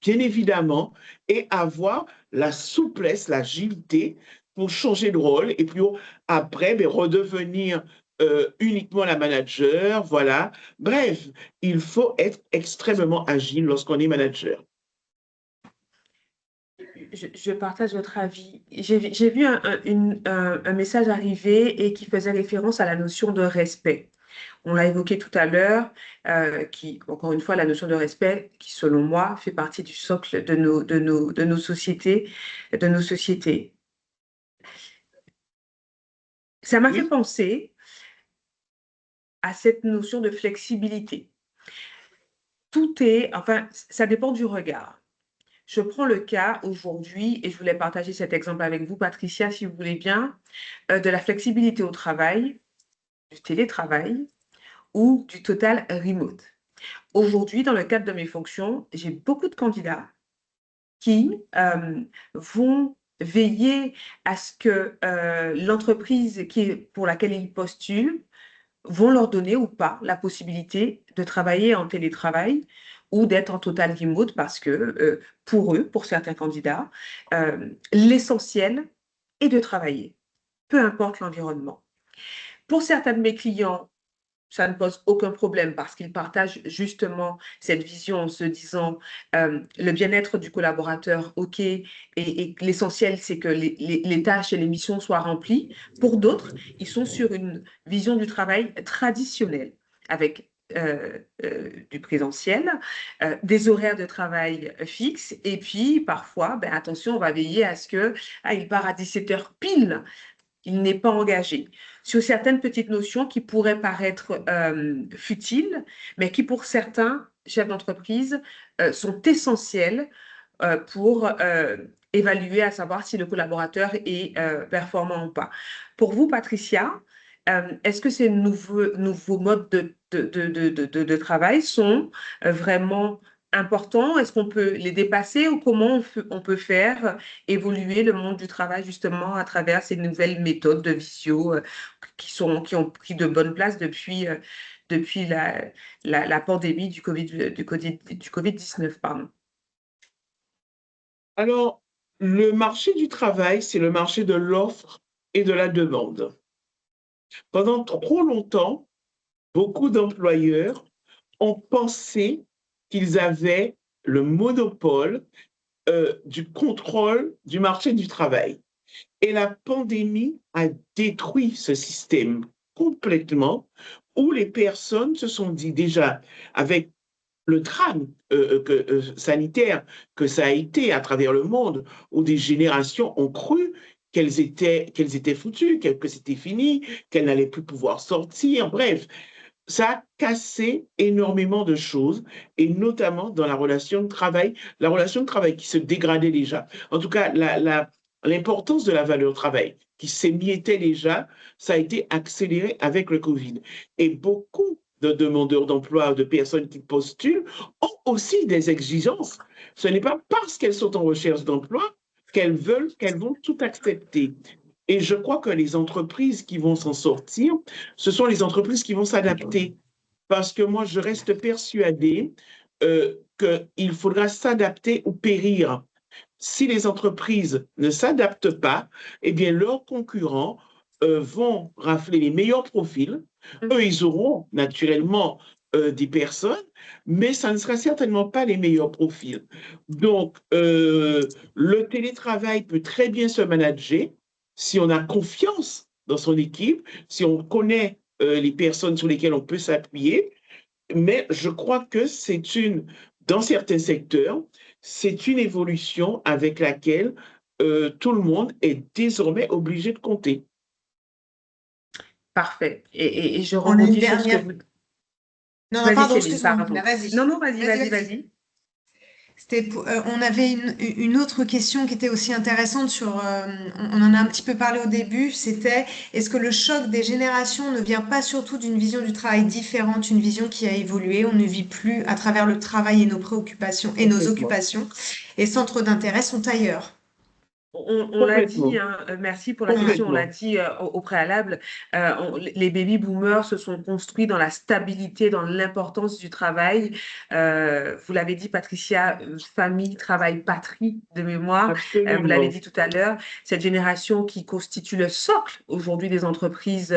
bien évidemment, et avoir la souplesse, l'agilité pour changer de rôle et puis après, redevenir uniquement la manager, voilà. Bref, il faut être extrêmement agile lorsqu'on est manager. je partage votre avis. J'ai vu un message arriver et qui faisait référence à la notion de respect. On l'a évoqué tout à l'heure, qui, encore une fois, la notion de respect, qui, selon moi, fait partie du socle de nos sociétés, de nos sociétés. Ça m'a fait Oui, penser à cette notion de flexibilité. Enfin, ça dépend du regard. Je prends le cas aujourd'hui, et je voulais partager cet exemple avec vous, Patricia, si vous voulez bien, de la flexibilité au travail, du télétravail ou du total remote. Aujourd'hui, dans le cadre de mes fonctions, j'ai beaucoup de candidats qui vont veiller à ce que l'entreprise pour laquelle ils postulent vont leur donner ou pas la possibilité de travailler en télétravail ou d'être en total remote parce que pour eux, pour certains candidats, l'essentiel est de travailler, peu importe l'environnement. Pour certains de mes clients, ça ne pose aucun problème parce qu'ils partagent justement cette vision en se disant le bien-être du collaborateur, OK, et l'essentiel, c'est que les tâches et les missions soient remplies. Pour d'autres, ils sont sur une vision du travail traditionnelle avec du présentiel, des horaires de travail fixes, et puis parfois, ben, attention, on va veiller à ce que il part à 17 heures pile, il n'est pas engagé sur certaines petites notions qui pourraient paraître futiles, mais qui pour certains chefs d'entreprise sont essentielles pour évaluer à savoir si le collaborateur est performant ou pas. Pour vous, Patricia, est-ce que ces nouveaux modes de travail sont vraiment importants? Est-ce qu'on peut les dépasser ou comment on peut faire évoluer le monde du travail justement à travers ces nouvelles méthodes de visio qui ont pris de bonnes places depuis la pandémie du Covid-19, pardon. alors le marché du travail, c'est le marché de l'offre et de la demande. Pendant trop longtemps, beaucoup d'employeurs ont pensé qu'ils avaient le monopole du contrôle du marché du travail. Et la pandémie a détruit ce système complètement, où les personnes se sont dit déjà, avec le drame sanitaire que ça a été à travers le monde, où des générations ont cru qu'elles étaient foutues, que c'était fini, qu'elles n'allaient plus pouvoir sortir. Bref, ça a cassé énormément de choses, et notamment dans la relation de travail qui se dégradait déjà. En tout cas, l'importance de la valeur travail qui s'émiettait déjà, ça a été accéléré avec le Covid. Et beaucoup de demandeurs d'emploi, de personnes qui postulent, ont aussi des exigences. Ce n'est pas parce qu'elles sont en recherche d'emploi qu'elles vont tout accepter. Et je crois que les entreprises qui vont s'en sortir, ce sont les entreprises qui vont s'adapter. Parce que moi, je reste persuadée qu'il faudra s'adapter ou périr. Si les entreprises ne s'adaptent pas, eh bien, leurs concurrents vont rafler les meilleurs profils. Eux, ils auront naturellement des personnes, mais ça ne sera certainement pas les meilleurs profils. Donc, le télétravail peut très bien se manager si on a confiance dans son équipe, si on connaît les personnes sur lesquelles on peut s'appuyer. Mais je crois que dans certains secteurs, c'est une évolution avec laquelle tout le monde est désormais obligé de compter. Parfait. Et je On a une rebondis sur ce que dernière. vous... Non, non, Vas-y, pardon, Céline, excuse-moi. pardon. Là, vas-y. Non, non, vas-y, Vas-y, vas-y, vas-y. vas-y. On avait une autre question qui était aussi intéressante on en a un petit peu parlé au début, c'était est-ce que le choc des générations ne vient pas surtout d'une vision du travail différente, une vision qui a évolué, on ne vit plus à travers le travail et nos préoccupations et nos Complètement. occupations, et centres d'intérêt sont ailleurs. On l'a dit, Complètement. hein, merci pour la question, on l'a Complètement. dit au préalable, les baby boomers se sont construits dans la stabilité, dans l'importance du travail. Vous l'avez dit, Patricia, famille, travail, patrie de mémoire. Vous l'avez Absolument. dit tout à l'heure, cette génération qui constitue le socle aujourd'hui des entreprises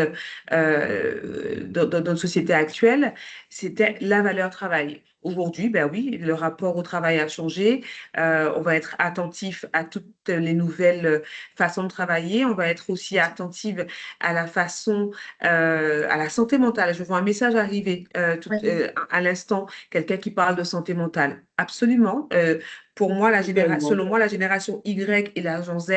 dans notre société actuelle, c'était la valeur travail. Aujourd'hui, ben oui, le rapport au travail a changé. On va être attentif à toutes les nouvelles façons de travailler. On va être aussi attentive à la façon, à la santé mentale. Je vois un message arriver à l'instant, quelqu'un qui parle de santé mentale. Absolument. Pour moi, Également. selon moi, la génération Y et la Gen Z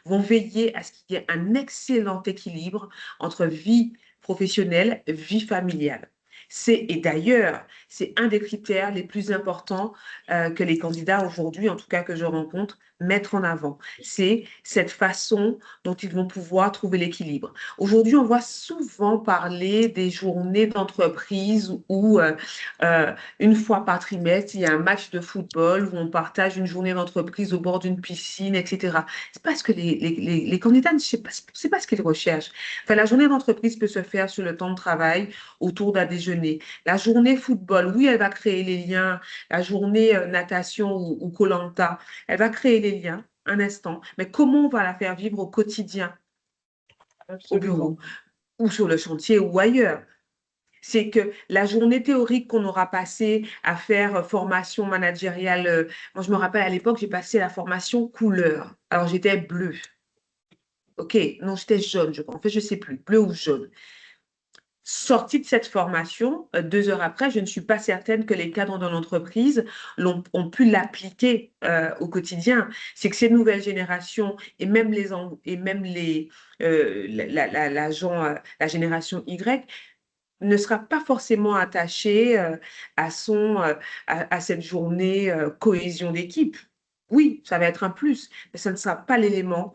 vont veiller à ce qu'il y ait un excellent équilibre entre vie professionnelle, vie familiale. Et d'ailleurs, c'est un des critères les plus importants que les candidats aujourd'hui, en tout cas que je rencontre, mettent en avant. C'est cette façon dont ils vont pouvoir trouver l'équilibre. Aujourd'hui, on voit souvent parler des journées d'entreprise où une fois par trimestre, il y a un match de football où on partage une journée d'entreprise au bord d'une piscine, etc. C'est parce que les candidats ne savent pas, c'est pas ce qu'ils recherchent. Enfin, la journée d'entreprise peut se faire sur le temps de travail autour d'un déjeuner. La journée football, oui, elle va créer les liens. La journée natation ou koh elle va créer les liens un instant. Mais comment on va la faire vivre au quotidien, au bureau Absolument. ou sur le chantier ou ailleurs? C'est que la journée théorique qu'on aura passée à faire formation managériale, moi je me rappelle à l'époque, j'ai passé la formation couleur. Alors j'étais bleue. OK, non, j'étais jaune, je crois. En fait, je ne sais plus, bleu ou jaune. Sortie de cette formation, 2 heures après, je ne suis pas certaine que les cadres de l'entreprise ont pu l'appliquer au quotidien. C'est que ces nouvelles générations et même la génération Y ne sera pas forcément attachée à cette journée cohésion d'équipe. Oui, ça va être un plus, mais ça ne sera pas l'élément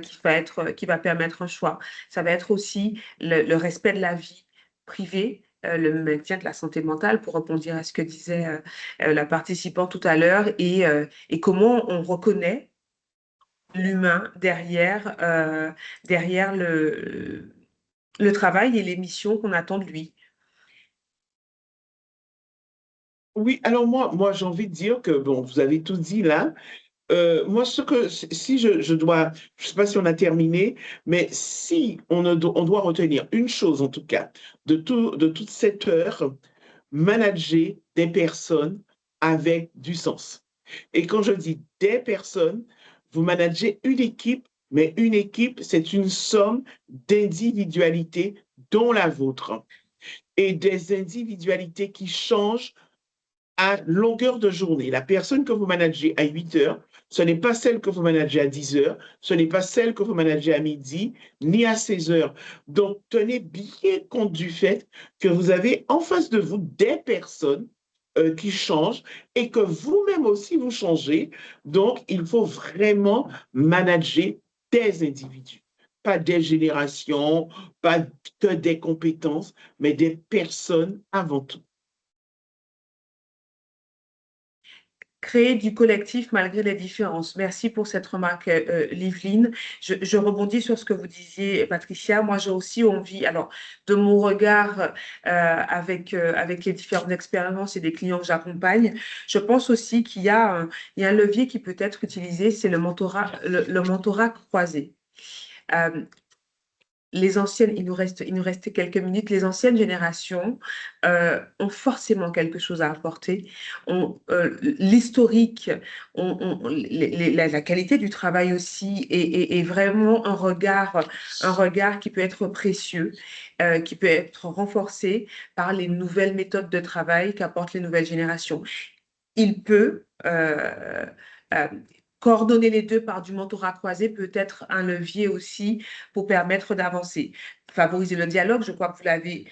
qui va permettre un choix. Ça va être aussi le respect de la vie privée, le maintien de la santé mentale, pour répondre à ce que disait la participante tout à l'heure, et comment on reconnaît l'humain derrière le travail et les missions qu'on attend de lui. Oui, alors moi j'ai envie de dire que, bon, vous avez tout dit là. Moi, si je dois, je ne sais pas si on a terminé, mais si on doit retenir une chose, en tout cas, de toute cette heure, manager des personnes avec du sens. Et quand je dis des personnes, vous managez une équipe, mais une équipe, c'est une somme d'individualités, dont la vôtre, et des individualités qui changent à longueur de journée. La personne que vous managez à 8 heures, ce n'est pas celle que vous managez à 10 heures, ce n'est pas celle que vous managez à midi, ni à 16 heures. Donc, tenez bien compte du fait que vous avez en face de vous des personnes qui changent et que vous-même aussi vous changez. Donc, il faut vraiment manager des individus, pas des générations, pas que des compétences, mais des personnes avant tout. Créer du collectif malgré les différences. Merci pour cette remarque, Livelyne. Je rebondis sur ce que vous disiez, Patricia. Moi, j'ai aussi envie, alors, de mon regard avec les différentes expériences et des clients que j'accompagne, je pense aussi il y a un levier qui peut être utilisé, c'est le mentorat croisé. Euh, il nous reste quelques minutes. Les anciennes générations ont forcément quelque chose à apporter. L'historique, la qualité du travail aussi est vraiment un regard qui peut être précieux, qui peut être renforcé par les nouvelles méthodes de travail qu'apportent les nouvelles générations. Il peut euh, coordonner les deux par du mentorat croisé peut être un levier aussi pour permettre d'avancer. Favoriser le dialogue, je crois que vous l'avez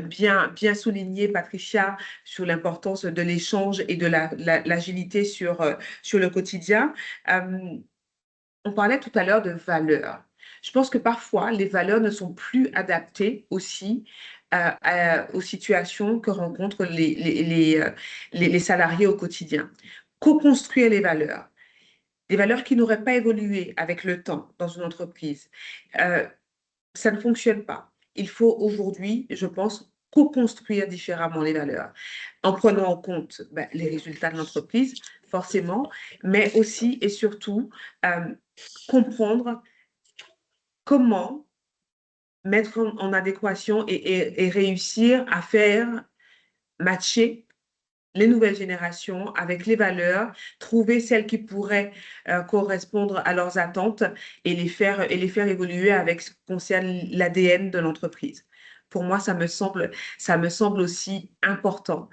bien souligné, Patricia, sur l'importance de l'échange et de l'agilité sur le quotidien. Euh, on parlait tout à l'heure de valeurs. Je pense que parfois, les valeurs ne sont plus adaptées aussi aux situations que rencontrent les salariés au quotidien. Co-construire les valeurs, des valeurs qui n'auraient pas évolué avec le temps dans une entreprise, euh, ça ne fonctionne pas. Il faut aujourd'hui, je pense, co-construire différemment les valeurs, en prenant en compte les résultats de l'entreprise, forcément, mais aussi et surtout euh, comprendre comment mettre en adéquation et réussir à faire matcher les nouvelles générations avec les valeurs, trouver celles qui pourraient correspondre à leurs attentes et les faire évoluer avec ce qui concerne l'ADN de l'entreprise. Pour moi, ça me semble aussi important.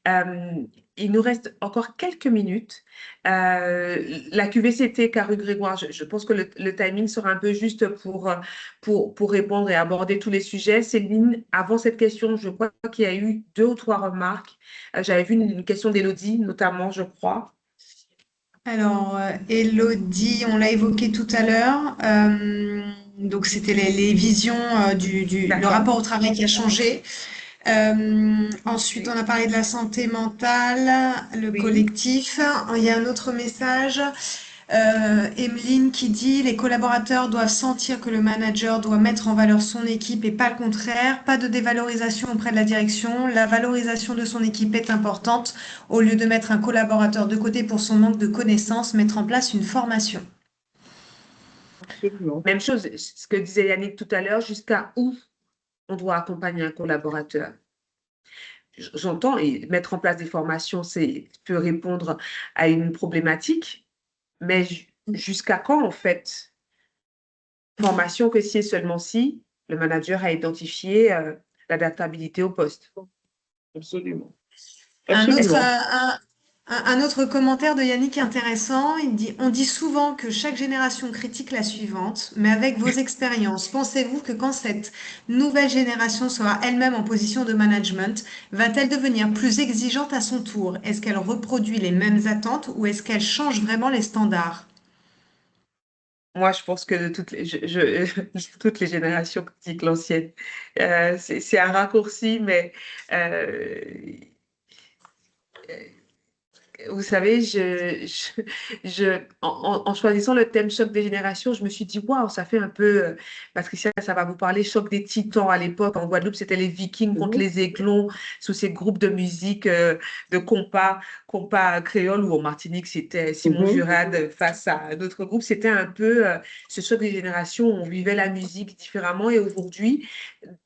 Euh, il nous reste encore quelques minutes. La QVCT, Caru Grégoire, je pense que le timing sera un peu juste pour répondre et aborder tous les sujets. Céline, avant cette question, je crois qu'il y a eu deux ou trois remarques. J'avais vu une question d'Élodie, notamment, je crois. Alors, Elodie, on l'a évoqué tout à l'heure. Donc, c'était les visions le D'accord. rapport au travail qui a changé. Ensuite, on Oui. a parlé de la santé mentale, le Oui. collectif. Il y a un autre message. Emeline qui dit les collaborateurs doivent sentir que le manager doit mettre en valeur son équipe et pas le contraire. Pas de dévalorisation auprès de la direction. La valorisation de son équipe est importante. Au lieu de mettre un collaborateur de côté pour son manque de connaissances, mettre en place une formation. Absolument. Même chose, ce que disait Yannick tout à l'heure, jusqu'à où on doit accompagner un collaborateur. J'entends, et mettre en place des formations, c'est peut répondre à une problématique, mais jusqu'à quand, en fait? Formation que si et seulement si le manager a identifié l'adaptabilité au poste. Absolument. Un autre, Est-ce- Absolument. un autre commentaire de Yannick intéressant, il dit, on dit souvent que chaque génération critique la suivante, mais avec vos expériences, pensez-vous que quand cette nouvelle génération sera elle-même en position de management, va-t-elle devenir plus exigeante à son tour? Est-ce qu'elle reproduit les mêmes attentes ou est-ce qu'elle change vraiment les standards? Moi, je pense que de toutes les générations critiquent l'ancienne. C'est un raccourci, mais euh, vous savez, en choisissant le thème choc des générations, je me suis dit, waouh, ça fait un peu, Patricia, ça va vous parler choc des titans à l'époque. En Guadeloupe, c'était les Vikings contre Mhm. les Aiglons, sous ces groupes de musique de compas créole, ou en Martinique, c'était Simon Mhm. Jurade face à d'autres groupes. C'était un peu ce choc des générations où on vivait la musique différemment. Et aujourd'hui,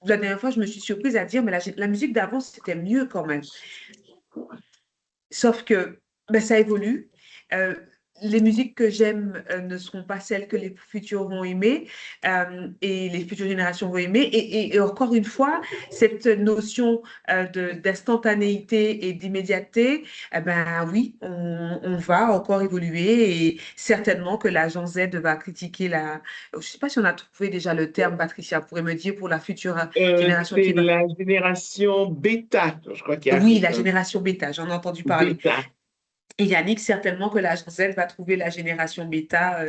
la dernière fois, je me suis surprise à dire, mais la musique d'avant, c'était mieux quand même. Sauf que ben, ça évolue. Euh, les musiques que j'aime ne seront pas celles que les futurs vont aimer et les futures générations vont aimer. Et encore une fois, cette notion d'instantanéité et d'immédiateté, eh ben oui, on va encore évoluer et certainement que la Gen Z va critiquer la... Je ne sais pas si on a trouvé déjà le terme, Patricia pourrait me dire pour la future génération C'est qui va... la génération bêta, je crois, qui Oui, arrive, la hein. génération bêta, j'en ai entendu parler. Bêta. Et Yannick, certainement que la Z va trouver la génération bêta,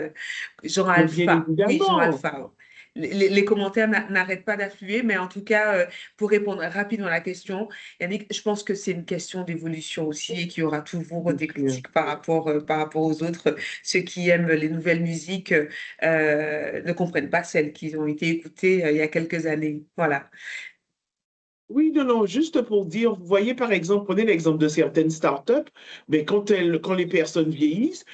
genre Mais bien alpha. Oui, genre évidemment. alpha. Les commentaires n'arrêtent pas d'affluer, mais en tout cas, pour répondre rapidement à la question, Yannick, je pense que c'est une question d'évolution aussi et qu'il y aura toujours Bien des sûr. critiques par rapport aux autres. Ceux qui aiment les nouvelles musiques ne comprennent pas celles qui ont été écoutées il y a quelques années. Voilà. Oui, non, non, juste pour dire, vous voyez par exemple, prenez l'exemple de certaines startups, mais quand les personnes vieillissent,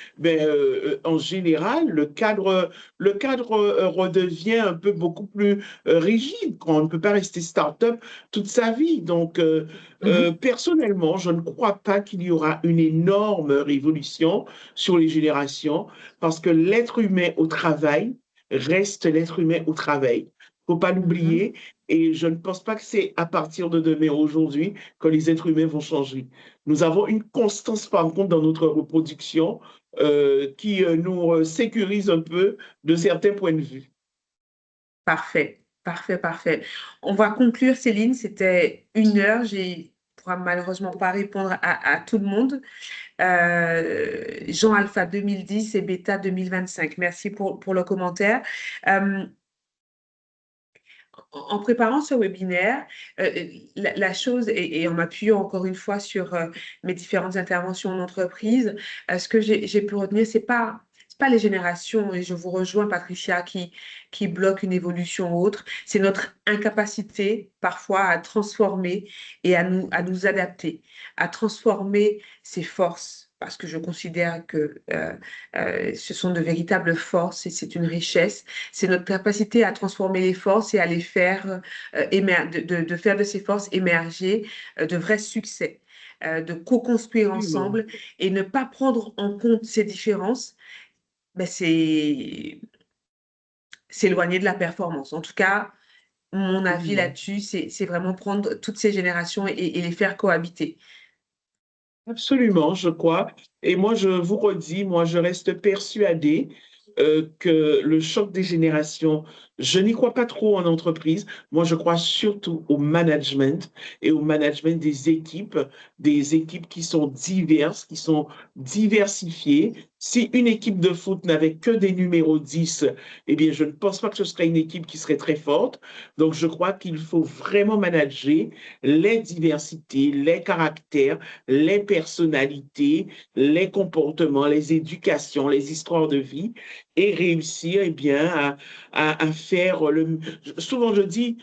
en général, le cadre redevient un peu beaucoup plus rigide, quand on ne peut pas rester startup toute sa vie. Donc, Mhm. personnellement, je ne crois pas qu'il y aura une énorme révolution sur les générations, parce que l'être humain au travail reste l'être humain au travail. Faut pas Mhm. l'oublier. Et je ne pense pas que c'est à partir de demain, aujourd'hui, que les êtres humains vont changer. Nous avons une constance, par contre, dans notre reproduction qui nous sécurise un peu de certains points de vue. Parfait, parfait, parfait. On va conclure, Céline. C'était 1 heure. Je ne pourrai malheureusement pas répondre à tout le monde. Jean Alpha 2010 et Beta 2025. Merci pour le commentaire. Euh, en préparant ce webinaire, la chose, et en m'appuyant encore une fois sur mes différentes interventions en entreprise, ce que j'ai pu retenir, c'est pas les générations, et je vous rejoins, Patricia, qui bloquent une évolution ou autre, c'est notre incapacité parfois à transformer et à nous adapter, à transformer ses forces. Parce que je considère que ce sont de véritables forces et c'est une richesse, c'est notre capacité à transformer les forces et à les faire de faire de ces forces émerger de vrais succès. de co-construire Absolument. ensemble et ne pas prendre en compte ces différences, ben c'est s'éloigner de la performance. En tout cas, mon avis Absolument. là-dessus, c'est vraiment prendre toutes ces générations et les faire cohabiter. Absolument, je crois. Et moi, je vous redis, moi, je reste persuadée que le choc des générations, je n'y crois pas trop en entreprise. Moi, je crois surtout au management et au management des équipes qui sont diverses, qui sont diversifiées. Si une équipe de foot n'avait que des numéros 10, eh bien, je ne pense pas que ce serait une équipe qui serait très forte. Donc, je crois qu'il faut vraiment manager les diversités, les caractères, les personnalités, les comportements, les éducations, les histoires de vie et réussir eh bien, à faire le... Souvent, je dis,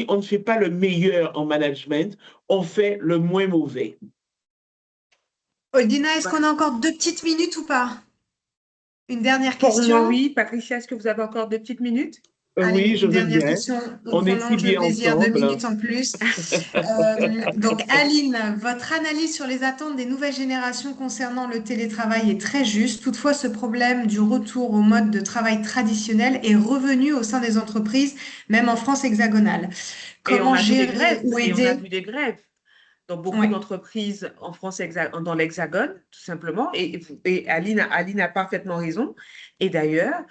on ne fait pas le meilleur en management, on fait le moins mauvais. Oldina, est-ce qu'on Voilà. a encore 2 petites minutes ou pas? Une dernière Pour moi, question? oui. Patricia, est-ce que vous avez encore 2 petites minutes? Allez, Oui, je une veux dernière bien. question. Nous On est si prolonge le bien plaisir, deux ensemble. minutes en plus. Donc, Aline, votre analyse sur les attentes des nouvelles générations concernant le télétravail est très juste. Toutefois, ce problème du retour au mode de travail traditionnel est revenu au sein des entreprises, même en France hexagonale. Et on Comment a vu des gérer grèves. ou Et on a aider? vu des grèves dans beaucoup Ouais. d'entreprises en France, dans l'Hexagone, tout simplement. Et Aline a parfaitement raison. Et d'ailleurs,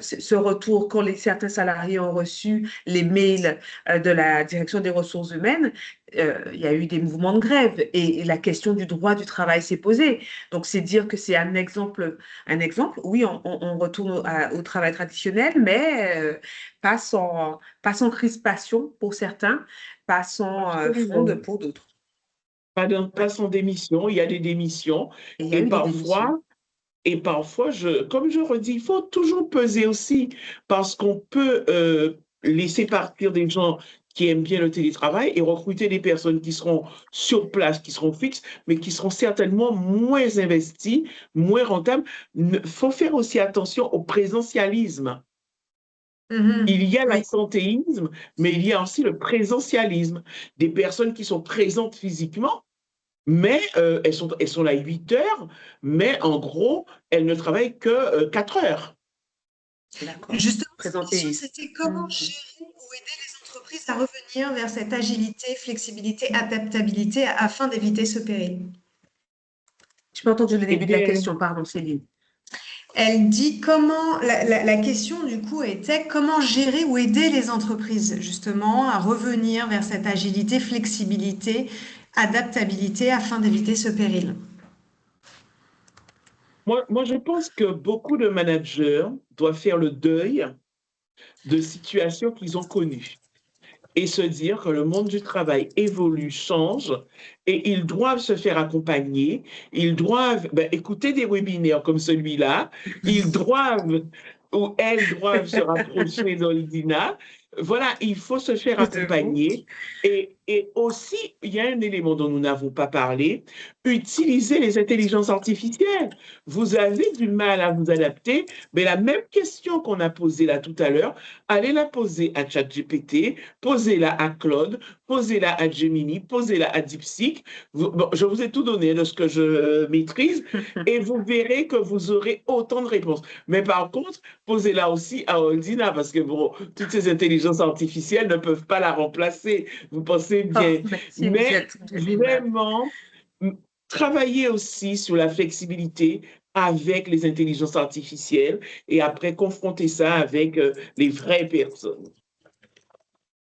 ce retour, quand certains salariés ont reçu les mails de la direction des ressources humaines, il y a eu des mouvements de grève et la question du droit du travail s'est posée. Donc, c'est dire que c'est un exemple. Un exemple, oui, on retourne au travail traditionnel, mais pas sans crispation pour certains, pas sans fronde Absolument. pour d'autres. Pas Ouais. sans démission, il y a des démissions Et il y a et eu des démissions. parfois, comme je redis, il faut toujours peser aussi parce qu'on peut laisser partir des gens qui aiment bien le télétravail et recruter des personnes qui seront sur place, qui seront fixes, mais qui seront certainement moins investies, moins rentables. Il faut faire aussi attention au présentialisme. Il Mhm. y a Oui. l'absentéisme, mais il y a aussi le présentialisme. Des personnes qui sont présentes physiquement, mais elles sont là 8 heures, mais en gros, elles ne travaillent que 4 heures. D'accord. Justement, cette question, Présentéisme. c'était comment Mhm. gérer ou aider les entreprises à revenir vers cette agilité, flexibilité, adaptabilité afin d'éviter ce péril. Je n'ai pas entendu le Eh début de la bien, question, pardon, Céline. Elle dit comment, la question du coup était comment gérer ou aider les entreprises justement à revenir vers cette agilité, flexibilité, adaptabilité afin d'éviter ce péril. moi, je pense que beaucoup de managers doivent faire le deuil de situations qu'ils ont connues et se dire que le monde du travail évolue, change, et ils doivent se faire accompagner, ils doivent écouter des webinaires comme celui-là, ils doivent ou elles doivent se rapprocher d'Oldina. Voilà, il faut se faire De vous. accompagner. Et aussi, il y a un élément dont nous n'avons pas parlé, utiliser les intelligences artificielles. Vous avez du mal à vous adapter, mais la même question qu'on a posée là tout à l'heure, allez la poser à ChatGPT, posez-la à Claude, posez-la à Gemini, posez-la à DeepSeek. Bon, je vous ai tout donné de ce que je maîtrise et vous verrez que vous aurez autant de réponses. Mais par contre, posez-la aussi à Oldina parce que bon, toutes ces intelligences artificielles ne peuvent pas la remplacer. Vous pensez Oh, bien. merci, vous Mais êtes bien aimable. vraiment, travailler aussi sur la flexibilité avec les intelligences artificielles et après confronter ça avec les vraies personnes.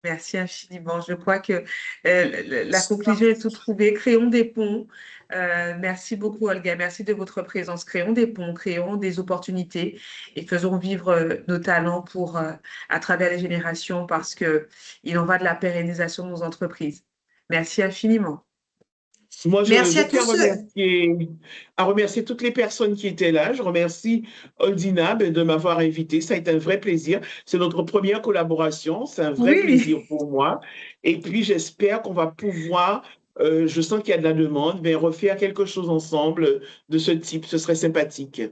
Merci infiniment. Je crois que la conclusion est toute trouvée. Créons des ponts. Merci beaucoup, Olga. Merci de votre présence. Créons des ponts, créons des opportunités et faisons vivre nos talents à travers les générations parce que il en va de la pérennisation de nos entreprises. Merci infiniment. Moi, Merci je à tiens tous. à remercier toutes les personnes qui étaient là. Je remercie Oldina de m'avoir invité. Ça a été un vrai plaisir. C'est notre première collaboration. C'est un vrai Oui. plaisir pour moi. Et puis, j'espère qu'on va pouvoir, je sens qu'il y a de la demande, mais refaire quelque chose ensemble de ce type. Ce serait sympathique.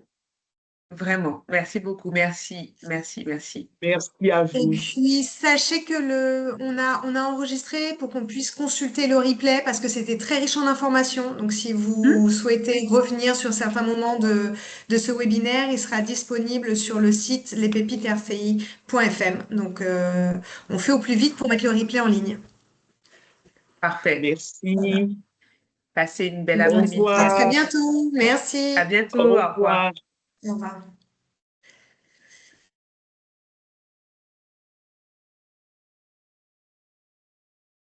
Vraiment. Merci beaucoup. Merci, merci, merci. Merci à Et vous. puis, sachez que on a enregistré pour qu'on puisse consulter le replay parce que c'était très riche en informations. Donc, si Hmm. vous souhaitez revenir sur certains moments de ce webinaire, il sera disponible sur le site lespépitesrci.fm. Donc, on fait au plus vite pour mettre le replay en ligne. Parfait. Voilà. Merci. Passez une belle Au Bon, après-midi à à très revoir. tous. bientôt. À Merci. bientôt. Au Au revoir. revoir. Au revoir.